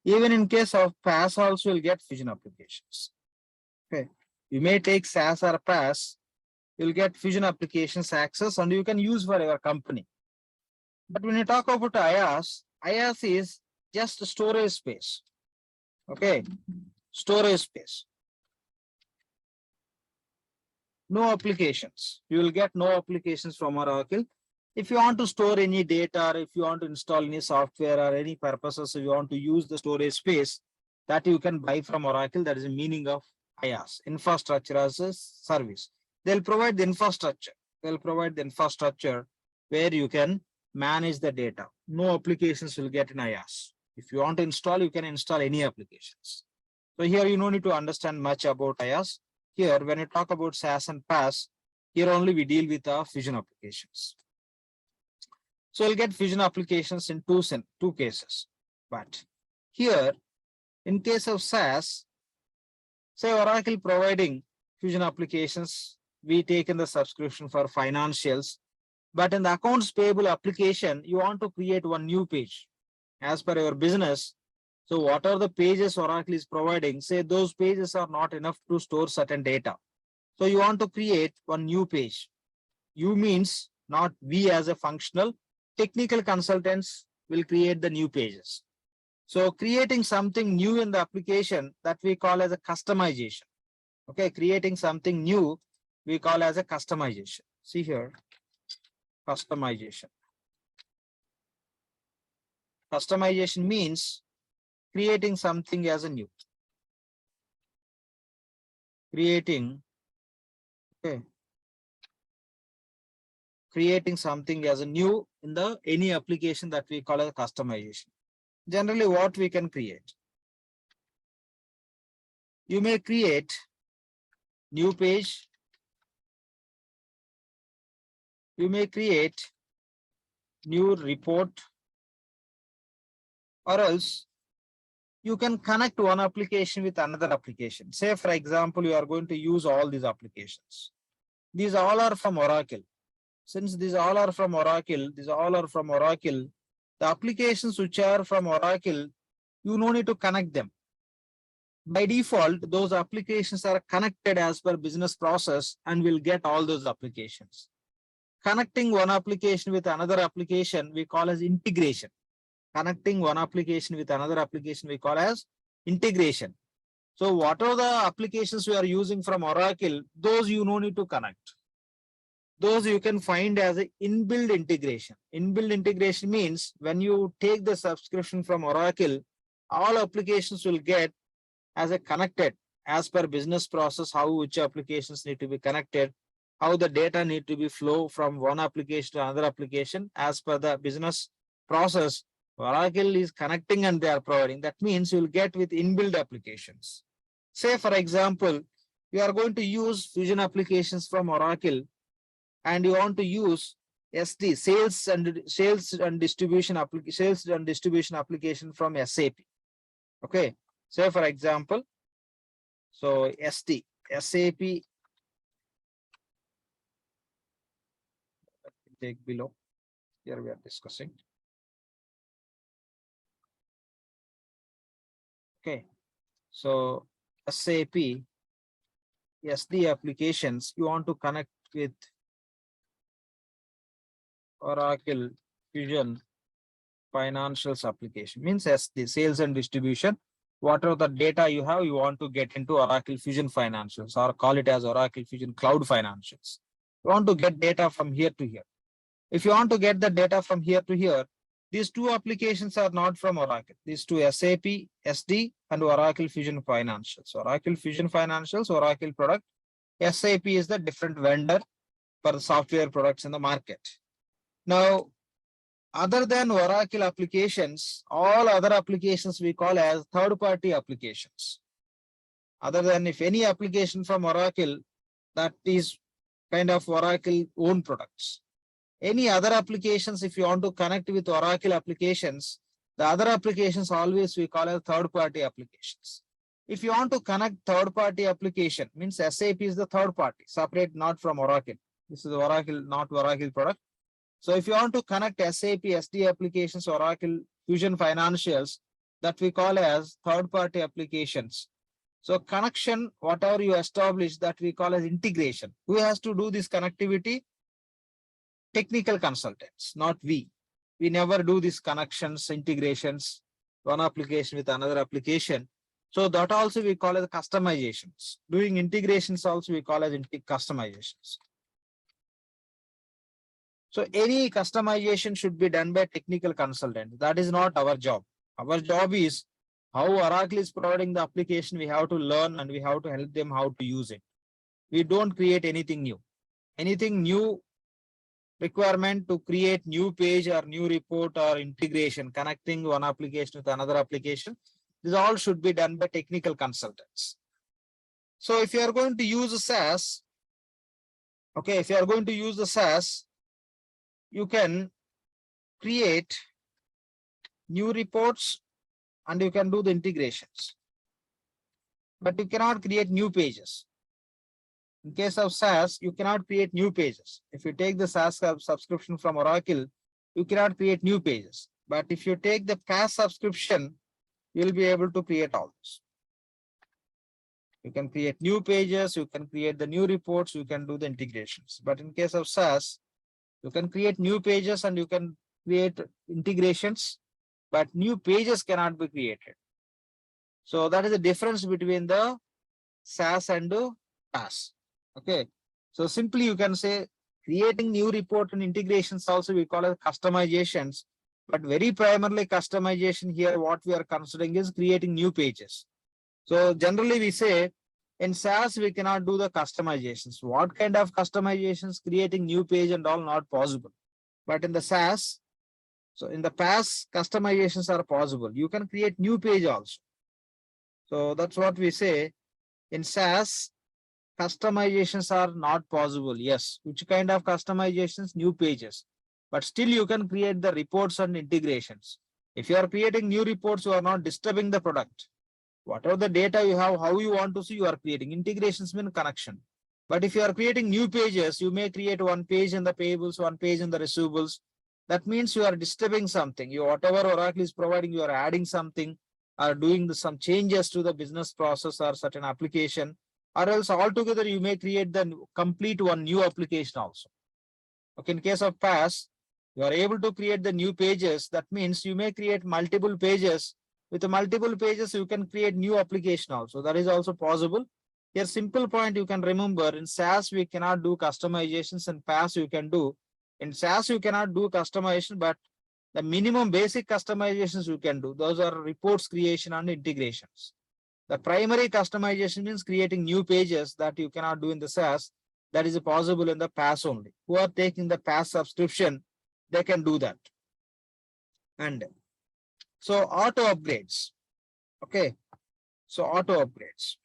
Even in case of PaaS also, you'll get Fusion applications. Okay, you may take SaaS or PaaS, you'll get Fusion applications access and you can use for your company. But when you talk about IaaS, IaaS is just storage space. Okay, storage space. No applications. You will get no applications from Oracle. If you want to store any data, or if you want to install any software or any purposes, if you want to use the storage space that you can buy from Oracle, that is the meaning of IaaS, infrastructure as a service. They'll provide the infrastructure. They'll provide the infrastructure where you can manage the data. No applications will get in IaaS. If you want to install, you can install any applications. So here you don't need to understand much about IaaS. Here, when you talk about SaaS and PaaS, here only we deal with our Fusion applications. So you'll get Fusion applications in two cases. But here, in case of SaaS, say Oracle providing Fusion applications, we take in the subscription for financials. But in the accounts payable application, you want to create one new page as per your business. So what are the pages Oracle is providing? Say those pages are not enough to store certain data. So you want to create one new page. You means not we as a functional, technical consultants will create the new pages. So creating something new in the application that we call as a customization. Okay, creating something new we call as a customization. See here, customization. Customization means creating something as a new. Creating something as a new in the any application that we call as customization. Generally, what we can create? You may create new page. You may create new report, or else you can connect one application with another application. Say, for example, you are going to use all these applications. These all are from Oracle. Since these all are from Oracle, the applications which are from Oracle, you no need to connect them. By default, those applications are connected as per business process and will get all those applications. Connecting one application with another application, we call as integration. Connecting one application with another application, we call as integration. So what are the applications we are using from Oracle? Those you no need to connect. Those you can find as an inbuilt integration. Inbuilt integration means when you take the subscription from Oracle, all applications will get as a connected as per business process, how which applications need to be connected, how the data need to be flow from one application to another application as per the business process. Oracle is connecting and they are providing. That means you will get with inbuilt applications. Say, for example, you are going to use Fusion applications from Oracle and you want to use SD, sales and distribution application from SAP. Okay. Say, for example, so SD, SAP, take below, here we are discussing. Okay, so SAP, SD applications, you want to connect with Oracle Fusion financials application, means SD, sales and distribution. Whatever the data you have, you want to get into Oracle Fusion financials, or call it as Oracle Fusion Cloud financials. You want to get data from here to here. If you want to get the data from here to here, these two applications are not from Oracle. These two, SAP, SD, and Oracle Fusion financials. Oracle Fusion financials, Oracle product. SAP is the different vendor for the software products in the market. Now, other than Oracle applications, all other applications we call as third-party applications. Other than if any application from Oracle that is kind of Oracle own products. Any other applications, if you want to connect with Oracle applications, the other applications always we call as third-party applications. If you want to connect third-party application, means SAP is the third party, separate not from Oracle. This is Oracle, not Oracle product. So if you want to connect SAP SD applications, Oracle Fusion Financials, that we call as third-party applications. So connection, whatever you establish, that we call as integration. Who has to do this connectivity? Technical consultants, not we. We never do these connections, integrations, one application with another application. So that also we call as customizations. Doing integrations also we call as customizations. So any customization should be done by technical consultant. That is not our job. Our job is how Oracle is providing the application. We have to learn and we have to help them how to use it. We don't create anything new. Anything new requirement to create new page or new report or integration, connecting one application with another application. This all should be done by technical consultants. So if you are going to use SaaS, okay, if you are going to use the SaaS, you can create new reports and you can do the integrations, but you cannot create new pages. In case of SaaS, you cannot create new pages. If you take the SaaS subscription from Oracle, you cannot create new pages. But if you take the PaaS subscription, you'll be able to create all this. You can create new pages, you can create the new reports, you can do the integrations. But in case of SaaS, you can create new pages and you can create integrations, but new pages cannot be created. So that is the difference between the SaaS and the PaaS. Okay, so simply you can say creating new report and integrations also we call it customizations, but very primarily customization here what we are considering is creating new pages. So generally we say in SaaS we cannot do the customizations. What kind of customizations? Creating new page and all not possible. But in the SaaS, so in the PaaS customizations are possible. You can create new page also. So that's what we say in SaaS. Customizations are not possible. Yes. Which kind of customizations? New pages. But still you can create the reports and integrations. If you are creating new reports, you are not disturbing the product. Whatever the data you have, how you want to see, you are creating. Integrations mean connection. But if you are creating new pages, you may create one page in the payables, one page in the receivables. That means you are disturbing something. You whatever Oracle is providing, you are adding something, or doing some changes to the business process or certain application. Or else altogether you may create the complete one new application also. Okay, in case of PaaS, you are able to create the new pages. That means you may create multiple pages. With the multiple pages, you can create new application also. That is also possible. Here, simple point you can remember, in SaaS we cannot do customizations, and PaaS you can do. In SaaS you cannot do customization, but the minimum basic customizations you can do. Those are reports creation and integrations. The primary customization means creating new pages that you cannot do in the SaaS. That is possible in the PaaS only. Who are taking the PaaS subscription, they can do that. And so auto upgrades. Okay. So auto upgrades.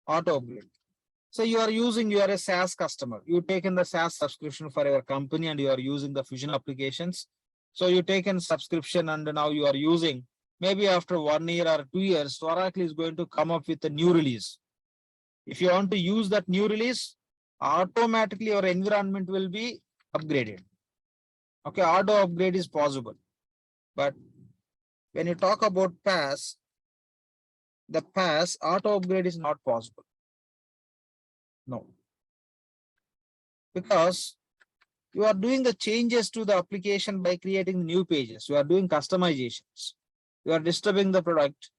Auto upgrade. So you are a SaaS customer. You taken the SaaS subscription for your company and you are using the Fusion applications. So you taken subscription and now you are using, maybe after 1 year or 2 years, Oracle is going to come up with a new release. If you want to use that new release, automatically your environment will be upgraded. Okay, auto upgrade is possible. But when you talk about PaaS, the PaaS auto upgrade is not possible. No. Because you are doing the changes to the application by creating new pages. You are doing customizations. You are disturbing the product,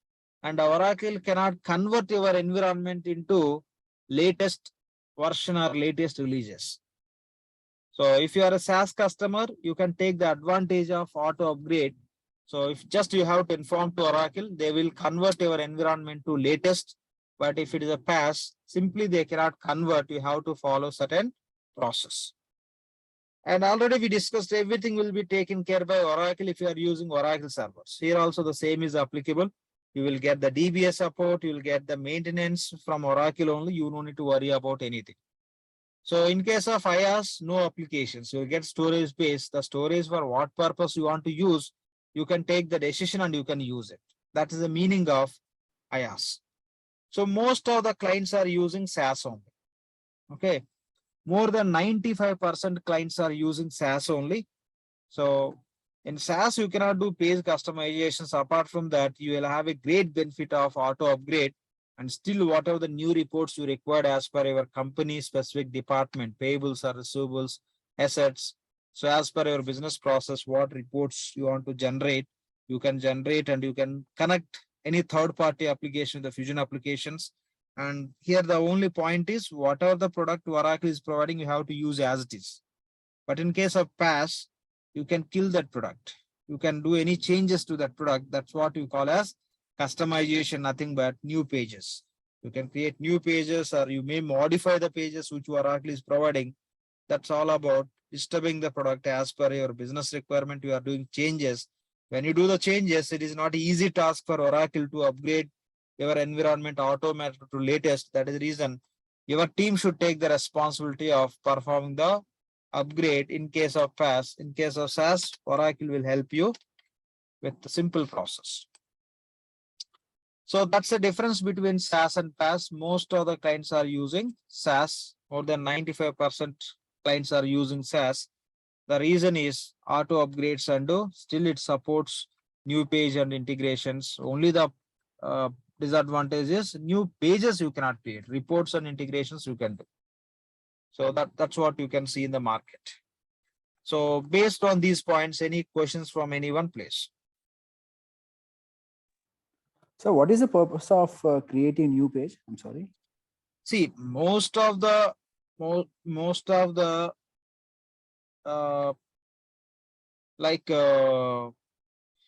and Oracle cannot convert your environment into latest version or latest releases. So if you are a SaaS customer, you can take the advantage of auto upgrade. So if just you have to inform to Oracle, they will convert your environment to latest. But if it is a PaaS, simply they cannot convert. You have to follow certain process. And already we discussed everything will be taken care by Oracle if you are using Oracle servers. Here also the same is applicable. You will get the DBA support. You will get the maintenance from Oracle only. You don't need to worry about anything. So in case of IaaS, no applications. You will get storage space. The storage for what purpose you want to use, you can take the decision and you can use it. That is the meaning of IaaS. So most of the clients are using SaaS only. Okay. More than 95% clients are using SaaS only. So in SaaS, you cannot do page customizations. Apart from that, you will have a great benefit of auto upgrade, and still whatever the new reports you required as per your company specific department, payables or receivables, assets. So as per your business process, what reports you want to generate, you can generate, and you can connect any third-party application, the Fusion applications. And here the only point is whatever the product Oracle is providing, you have to use as it is. But in case of PaaS, you can kill that product. You can do any changes to that product. That's what you call as customization, nothing but new pages. You can create new pages, or you may modify the pages which Oracle is providing. That's all about disturbing the product as per your business requirement. You are doing changes. When you do the changes, it is not an easy task for Oracle to upgrade your environment automatic to latest. That is the reason your team should take the responsibility of performing the upgrade in case of PaaS. In case of SaaS, Oracle will help you with the simple process. So that's the difference between SaaS and PaaS. Most of the clients are using SaaS. More than 95% clients are using SaaS. The reason is auto upgrades, and still it supports new page and integrations. Only the disadvantage is new pages you cannot create. Reports and integrations you can do. So that's what you can see in the market. So based on these points, any questions from anyone, please? So what is the purpose of creating new page? I'm sorry. See, most of the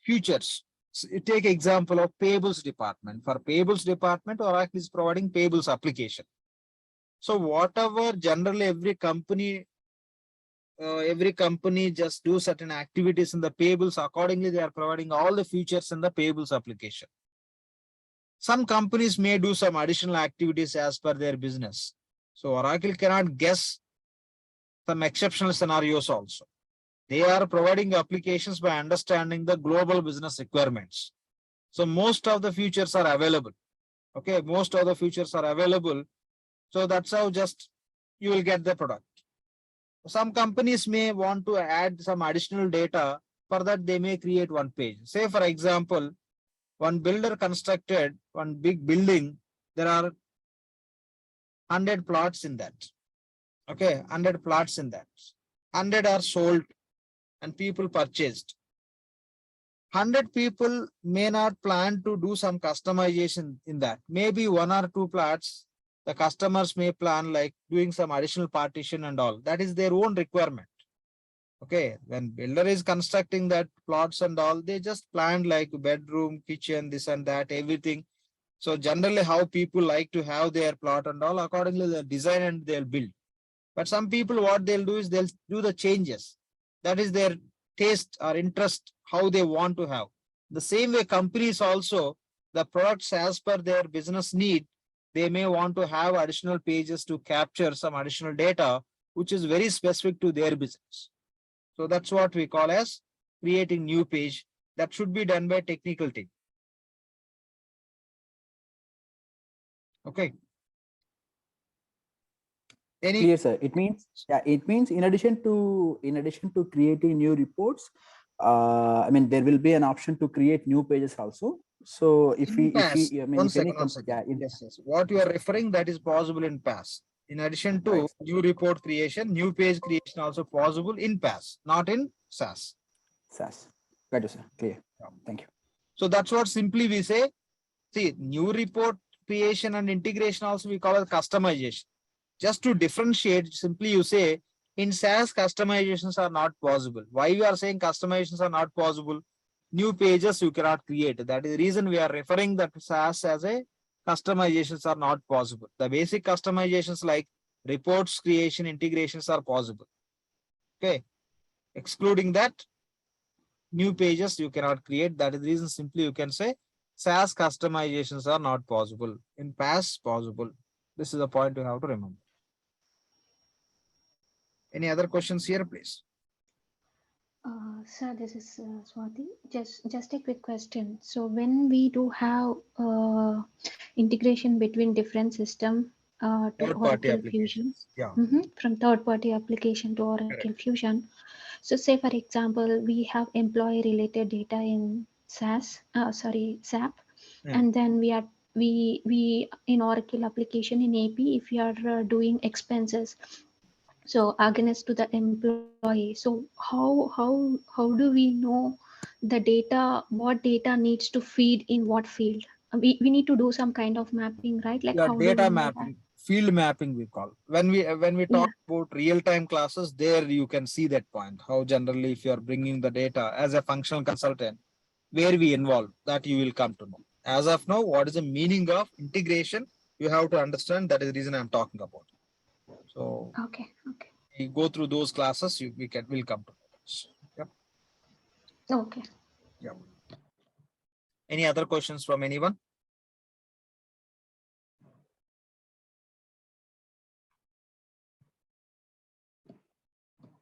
futures. So you take example of payables department. For payables department, Oracle is providing payables application. So whatever generally every company just do certain activities in the payables. Accordingly, they are providing all the features in the payables application. Some companies may do some additional activities as per their business. So Oracle cannot guess some exceptional scenarios also. They are providing applications by understanding the global business requirements. So most of the features are available. Okay, most of the features are available. So that's how just you will get the product. Some companies may want to add some additional data. For that, they may create one page. Say, for example, one builder constructed one big building. There are 100 plots in that. Okay, 100 plots in that. 100 are sold and people purchased. 100 people may not plan to do some customization in that. Maybe 1 or 2 plots, the customers may plan like doing some additional partition and all. That is their own requirement. Okay, when builder is constructing that plots and all, they just planned like bedroom, kitchen, this and that, everything. So generally how people like to have their plot and all, accordingly they'll design and they'll build. But some people, what they'll do is they'll do the changes. That is their taste or interest, how they want to have. The same way companies also, the products as per their business need, they may want to have additional pages to capture some additional data, which is very specific to their business. So that's what we call as creating new page. That should be done by technical team. Okay. Clear, sir. It means, yeah, it means in addition to creating new reports, I mean, there will be an option to create new pages also. So if we I mean, one second. yeah, Yes. What you are referring, that is possible in PaaS. In addition to new report creation, new page creation also possible in PaaS, not in SaaS. SaaS. Got you, sir. Clear. Thank you. So that's what simply we say. See, new report creation and integration also we call it customization. Just to differentiate, simply you say in SaaS customizations are not possible. Why we are saying customizations are not possible? New pages you cannot create. That is the reason we are referring that SaaS as a customizations are not possible. The basic customizations like reports creation, integrations are possible. Okay. Excluding that, new pages you cannot create. That is the reason simply you can say SAS customizations are not possible. In PaaS, possible. This is the point you have to remember. Any other questions here, please? Sir, this is Swati. Just a quick question. So when we do have integration between different system to Third-party Oracle Fusion, applications. Yeah. from third-party application to Oracle Correct. Fusion. So say for example, we have employee-related data in SAP, and then we in Oracle application in AP, if we are doing expenses, so against to the employee. So how do we know the data, what data needs to feed in what field? We need to do some kind of mapping, right? Like Yeah, how do we data know that? mapping, field mapping we call. When we talk about real-time classes, there you can see that point. How generally if you are bringing the data as a functional consultant, where we involve, that you will come to know. As of now, what is the meaning of integration? You have to understand, that is the reason I'm talking about. So Okay. we go through those classes, we'll come to know this. Yep. Okay. Yep. Any other questions from anyone?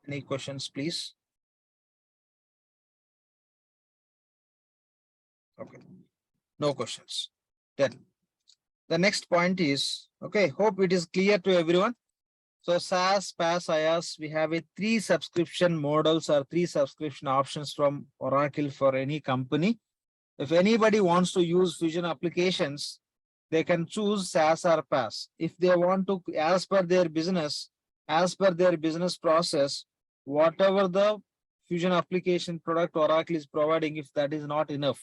Any questions, please? Okay. No questions. Then the next point is, okay, hope it is clear to everyone. So SaaS, PaaS, IaaS, we have a 3 subscription models or 3 subscription options from Oracle for any company. If anybody wants to use Fusion applications, they can choose SaaS or PaaS. If they want to, as per their business process, whatever the Fusion application product Oracle is providing, if that is not enough,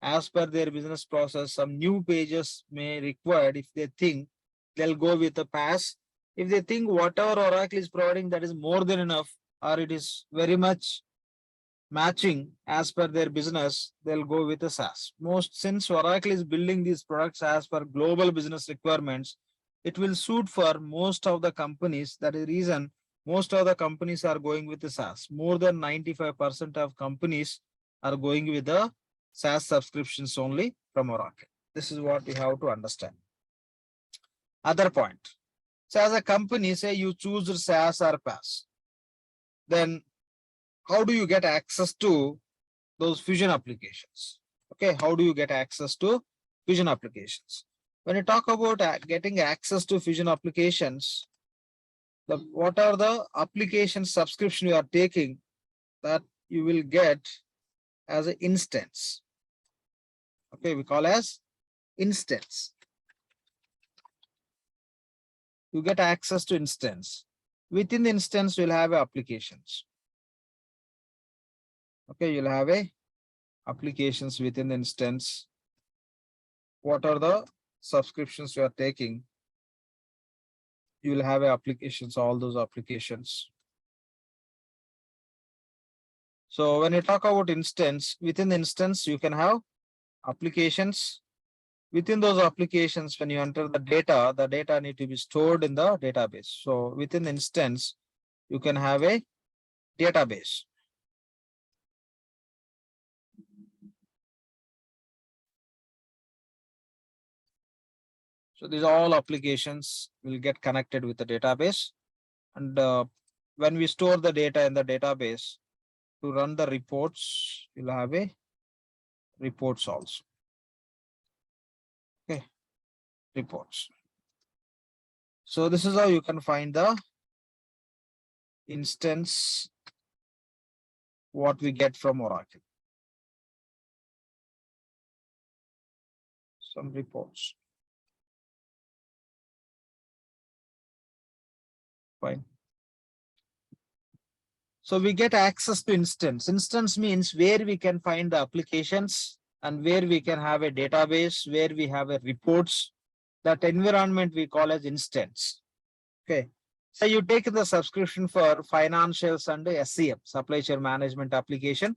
as per their business process, some new pages may required. If they think, they'll go with a PaaS. If they think whatever Oracle is providing, that is more than enough, or it is very much matching as per their business, they'll go with a SaaS. Since Oracle is building these products as per global business requirements, it will suit for most of the companies. That is the reason most of the companies are going with the SaaS. More than 95% of companies are going with the SaaS subscriptions only from Oracle. This is what we have to understand. Other point. So as a company, say you choose SaaS or PaaS, then how do you get access to those Fusion applications? Okay, how do you get access to Fusion applications? When you talk about getting access to Fusion applications, what are the application subscription you are taking, that you will get as an instance. Okay, we call as instance. You get access to instance. Within the instance, you'll have applications. Okay, you'll have applications within the instance. What are the subscriptions you are taking? You will have applications, all those applications. So when you talk about instance, within the instance, you can have applications. Within those applications, when you enter the data need to be stored in the database. So within the instance, you can have a database. So these all applications will get connected with the database. And when we store the data in the database, to run the reports, you'll have a reports also. Okay, reports. So this is how you can find the instance, what we get from Oracle. Some reports. Fine. So we get access to instance. Instance means where we can find the applications and where we can have a database, where we have a reports. That environment we call as instance. Okay. So you take the subscription for financials and SCM, supply chain management application.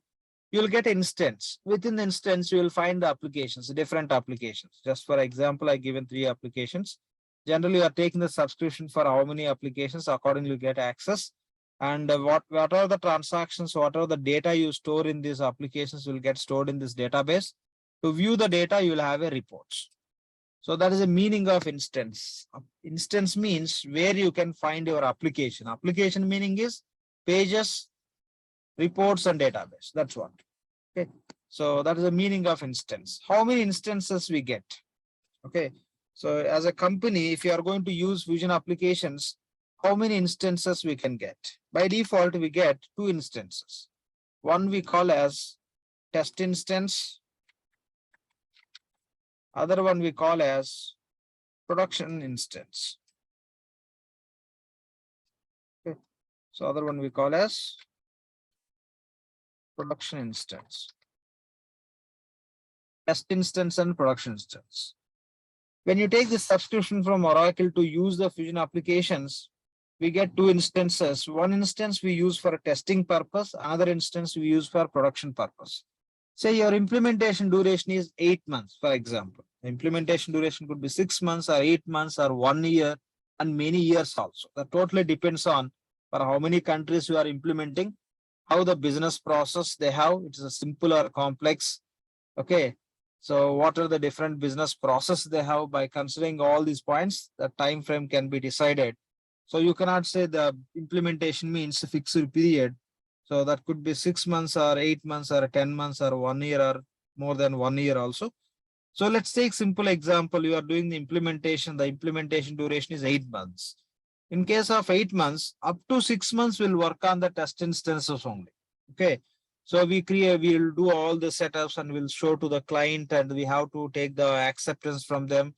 You'll get instance. Within the instance, you will find the applications, different applications. Just for example, I given 3 applications. Generally, you are taking the subscription for how many applications, accordingly you get access. And what are the transactions, what are the data you store in these applications will get stored in this database. To view the data, you will have a reports. So that is the meaning of instance. Instance means where you can find your application. Application meaning is pages, reports, and database. That's what. Okay. So that is the meaning of instance. How many instances we get? Okay. So as a company, if you are going to use Fusion applications, how many instances we can get? By default, we get 2 instances. One we call as test instance. Other one we call as production instance. Okay. So other one we call as production instance. Test instance and production instance. When you take the subscription from Oracle to use the Fusion applications, we get 2 instances. One instance we use for a testing purpose, another instance we use for production purpose. Say your implementation duration is 8 months, for example. The implementation duration could be 6 months or 8 months or 1 year and many years also. That totally depends on for how many countries you are implementing, how the business process they have, it is a simple or complex. Okay. So what are the different business process they have? By considering all these points, the time frame can be decided. So you cannot say the implementation means a fixed period. So that could be 6 months or 8 months or 10 months or 1 year or more than 1 year also. So let's take simple example. You are doing the implementation duration is 8 months. In case of 8 months, up to 6 months we'll work on the test instances only. Okay. So we'll do all the setups and we'll show to the client and we have to take the acceptance from them.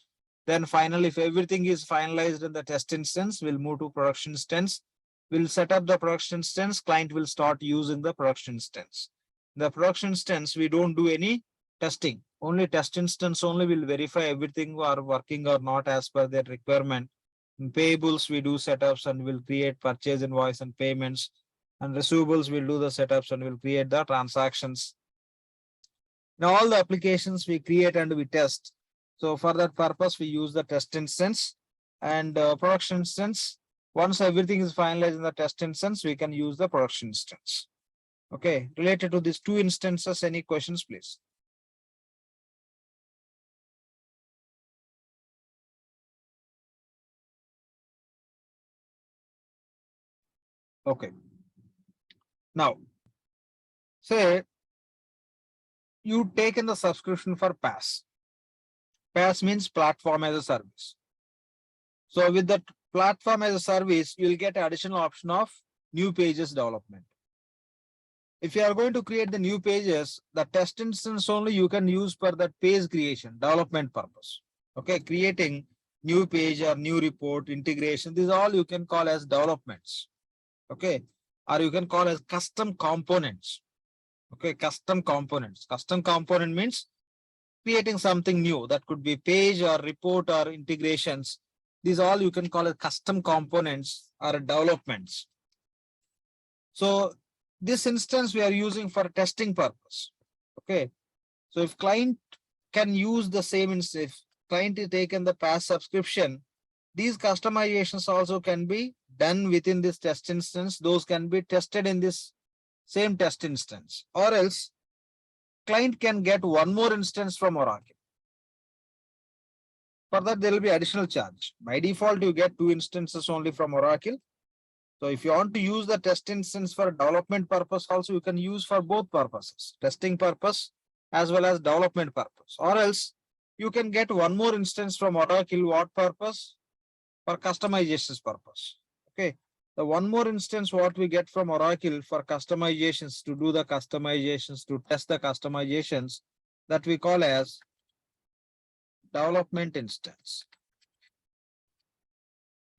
Then finally, if everything is finalized in the test instance, we'll move to production instance. We'll set up the production instance. Client will start using the production instance. The production instance, we don't do any testing. Only test instance only will verify everything are working or not as per their requirement. In payables, we do setups and we'll create purchase invoice and payments. And receivables, we'll do the setups and we'll create the transactions. Now all the applications we create and we test. So for that purpose, we use the test instance and production instance. Once everything is finalized in the test instance, we can use the production instance. Okay, related to these 2 instances, any questions, please? Okay. Now, say you taken the subscription for PaaS. PaaS means platform as a service. So with that platform as a service, you'll get additional option of new pages development. If you are going to create the new pages, the test instance only you can use for that page creation, development purpose. Okay, creating new page or new report, integration, these all you can call as developments. Okay, or you can call as custom components. Okay, custom components. Custom component means creating something new. That could be page or report or integrations. These all you can call as custom components or developments. So this instance we are using for testing purpose. Okay, so if client can use the same instance, if client is taken the PaaS subscription, these customizations also can be done within this test instance. Those can be tested in this same test instance, or else client can get one more instance from Oracle. For that, there will be additional charge. By default, you get 2 instances only from Oracle. So if you want to use the test instance for development purpose, also you can use for both purposes, testing purpose as well as development purpose, or else you can get one more instance from Oracle. What purpose? For customizations purpose. Okay. The one more instance what we get from Oracle for customizations, to do the customizations, to test the customizations, that we call as development instance.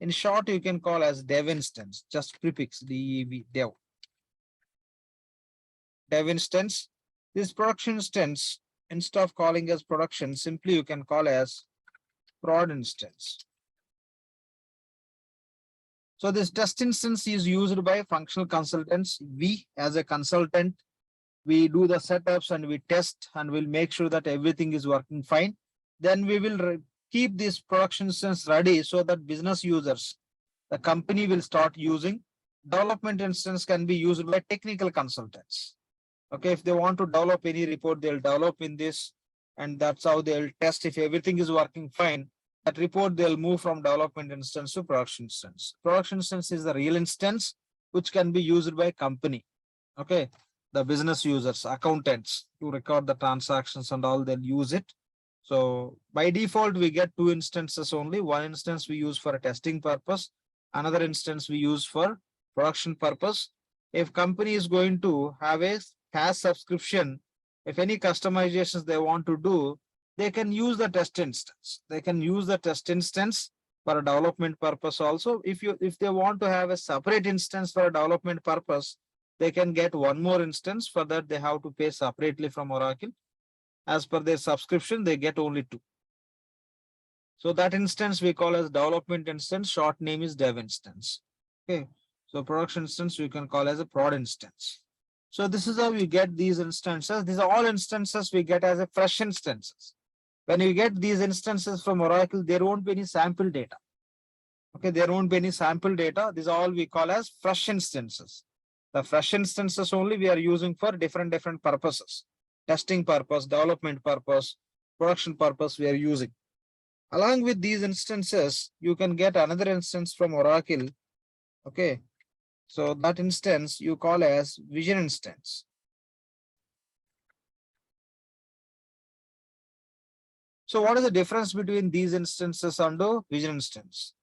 In short, you can call as dev instance, just prefix DEV, dev. Dev instance. This production instance, instead of calling as production, simply you can call as prod instance. So this test instance is used by functional consultants. We as a consultant, we do the setups and we test and we'll make sure that everything is working fine. Then we will keep this production instance ready so that business users, the company will start using. Development instance can be used by technical consultants. Okay, if they want to develop any report, they'll develop in this. and that's how they'll test if everything is working fine. That report, they'll move from development instance to production instance. Production instance is the real instance which can be used by company. Okay, the business users, accountants, to record the transactions and all, they'll use it. So by default, we get two instances only. One instance we use for a testing purpose. Another instance we use for production purpose. If company is going to have a SaaS subscription, if any customizations they want to do, they can use the test instance. They can use the test instance for a development purpose also. If they want to have a separate instance for a development purpose, they can get one more instance. For that, they have to pay separately from Oracle. As per their subscription, they get only two. So that instance we call as development instance. Short name is dev instance. Okay. So production instance we can call as a prod instance. So this is how we get these instances. These are all instances we get as a fresh instances. When you get these instances from Oracle, there won't be any sample data. Okay, there won't be any sample data. These are all we call as fresh instances. The fresh instances only we are using for different purposes. Testing purpose, development purpose, production purpose we are using. Along with these instances, you can get another instance from Oracle. Okay, so that instance you call as vision instance. So what is the difference between these instances and the vision instance?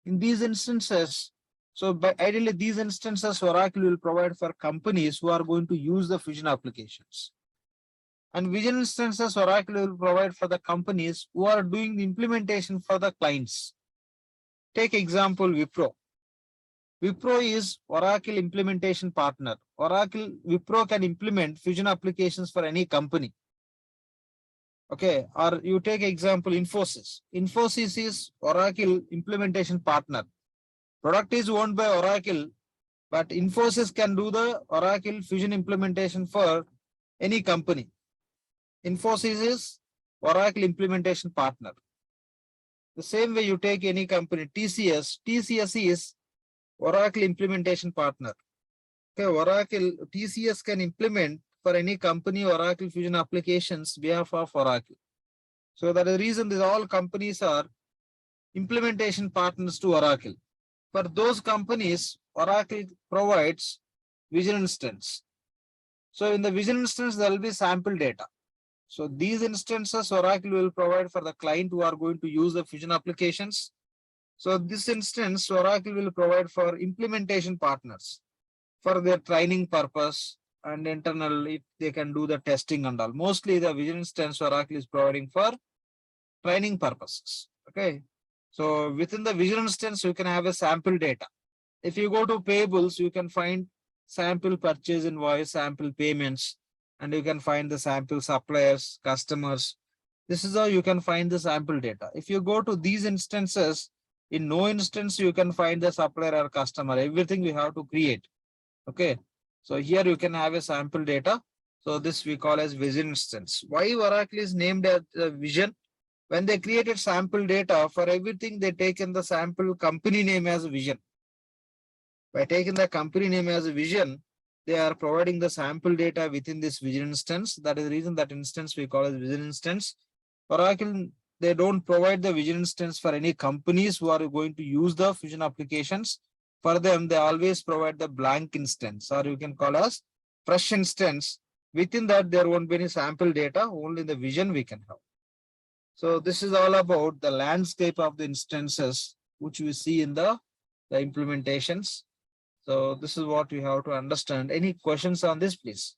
In these instances, so ideally these instances Oracle will provide for companies who are going to use the Fusion applications. And vision instances Oracle will provide for the companies who are doing the implementation for the clients. Take example Wipro. Wipro is Oracle implementation partner. Wipro can implement Fusion applications for any company. Okay, or you take example Infosys. Infosys is Oracle implementation partner. Product is owned by Oracle, but Infosys can do the Oracle Fusion implementation for any company. Infosys is Oracle implementation partner. The same way you take any company, TCS is Oracle implementation partner. Okay, TCS can implement for any company Oracle Fusion applications behalf of Oracle. So that is the reason these all companies are implementation partners to Oracle. For those companies, Oracle provides vision instance. So in the vision instance, there will be sample data. So these instances Oracle will provide for the client who are going to use the Fusion applications. So this instance Oracle will provide for implementation partners for their training purpose, and internally they can do the testing and all. Mostly the vision instance Oracle is providing for training purposes. Okay. So within the vision instance, you can have a sample data. If you go to payables, you can find sample purchase invoice, sample payments, and you can find the sample suppliers, customers. This is how you can find the sample data. If you go to these instances, in no instance you can find the supplier or customer. Everything we have to create. Okay. So here you can have a sample data. So this we call as vision instance. Why Oracle is named as vision? When they created sample data, for everything they taken the sample company name as vision. By taking the company name as a vision, they are providing the sample data within this vision instance. That is the reason that instance we call as vision instance. Oracle, they don't provide the vision instance for any companies who are going to use the Fusion applications. For them, they always provide the blank instance, or you can call as fresh instance. Within that, there won't be any sample data, only the vision we can have. So this is all about the landscape of the instances, which we see in the implementations. So this is what we have to understand. Any questions on this, please?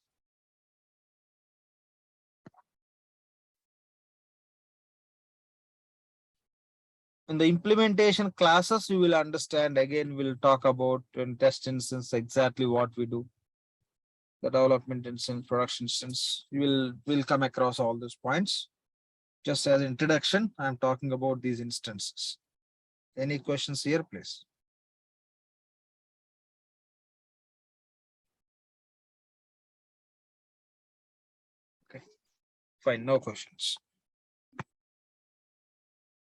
In the implementation classes, you will understand. Again, we'll talk about in test instance exactly what we do. The development instance, production instance, you will come across all those points. Just as introduction, I'm talking about these instances. Any questions here, please? Okay, fine, no questions.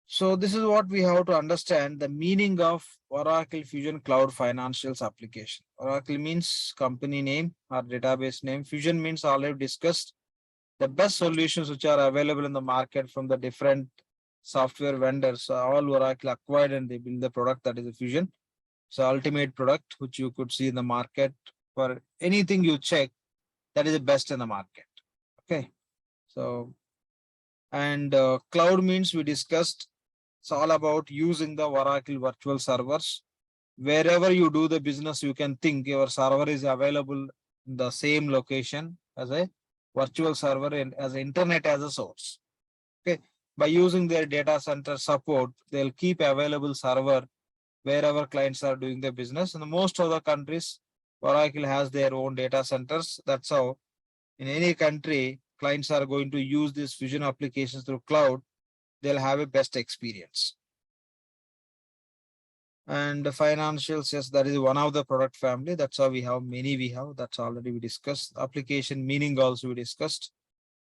So this is what we have to understand, the meaning of Oracle Fusion Cloud Financials application. Oracle means company name or database name. Fusion means already discussed. the best solutions which are available in the market from the different software vendors are all Oracle acquired and they build the product that is a Fusion. So ultimate product which you could see in the market for anything you check, that is the best in the market. Okay. So, and cloud means we discussed, it's all about using the Oracle virtual servers. Wherever you do the business, you can think your server is available in the same location as a virtual server and as internet as a source. Okay. By using their data center support, they'll keep available server wherever clients are doing their business. In most of the countries, Oracle has their own data centers. That's how in any country, clients are going to use these Fusion applications through cloud. They'll have a best experience. And the financials, yes, that is one of the product family. That's how we have many we have. That's already we discussed. Application meaning also we discussed.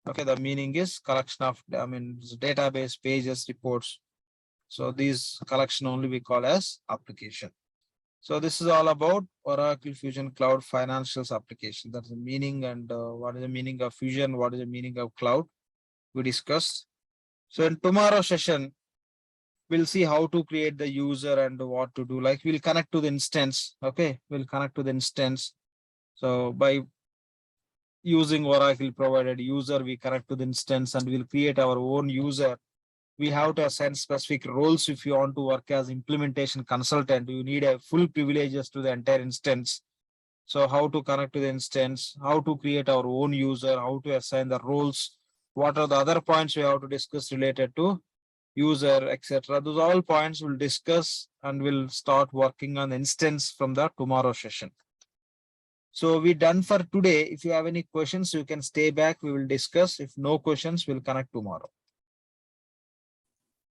Okay, the meaning is collection of, database, pages, reports. So these collection only we call as application. So this is all about Oracle Fusion Cloud Financials application. That's the meaning and what is the meaning of Fusion, what is the meaning of cloud we discussed. So in tomorrow's session, we'll see how to create the user and what to do. Like we'll connect to the instance. Okay, we'll connect to the instance. So by using Oracle provided user, we connect to the instance and we'll create our own user. We have to assign specific roles. If you want to work as implementation consultant, you need a full privileges to the entire instance. So how to connect to the instance, how to create our own user, how to assign the roles, what are the other points we have to discuss related to user, etc. Those all points we'll discuss and we'll start working on the instance from the tomorrow session. So we're done for today. If you have any questions, you can stay back. We will discuss. If no questions, we'll connect tomorrow.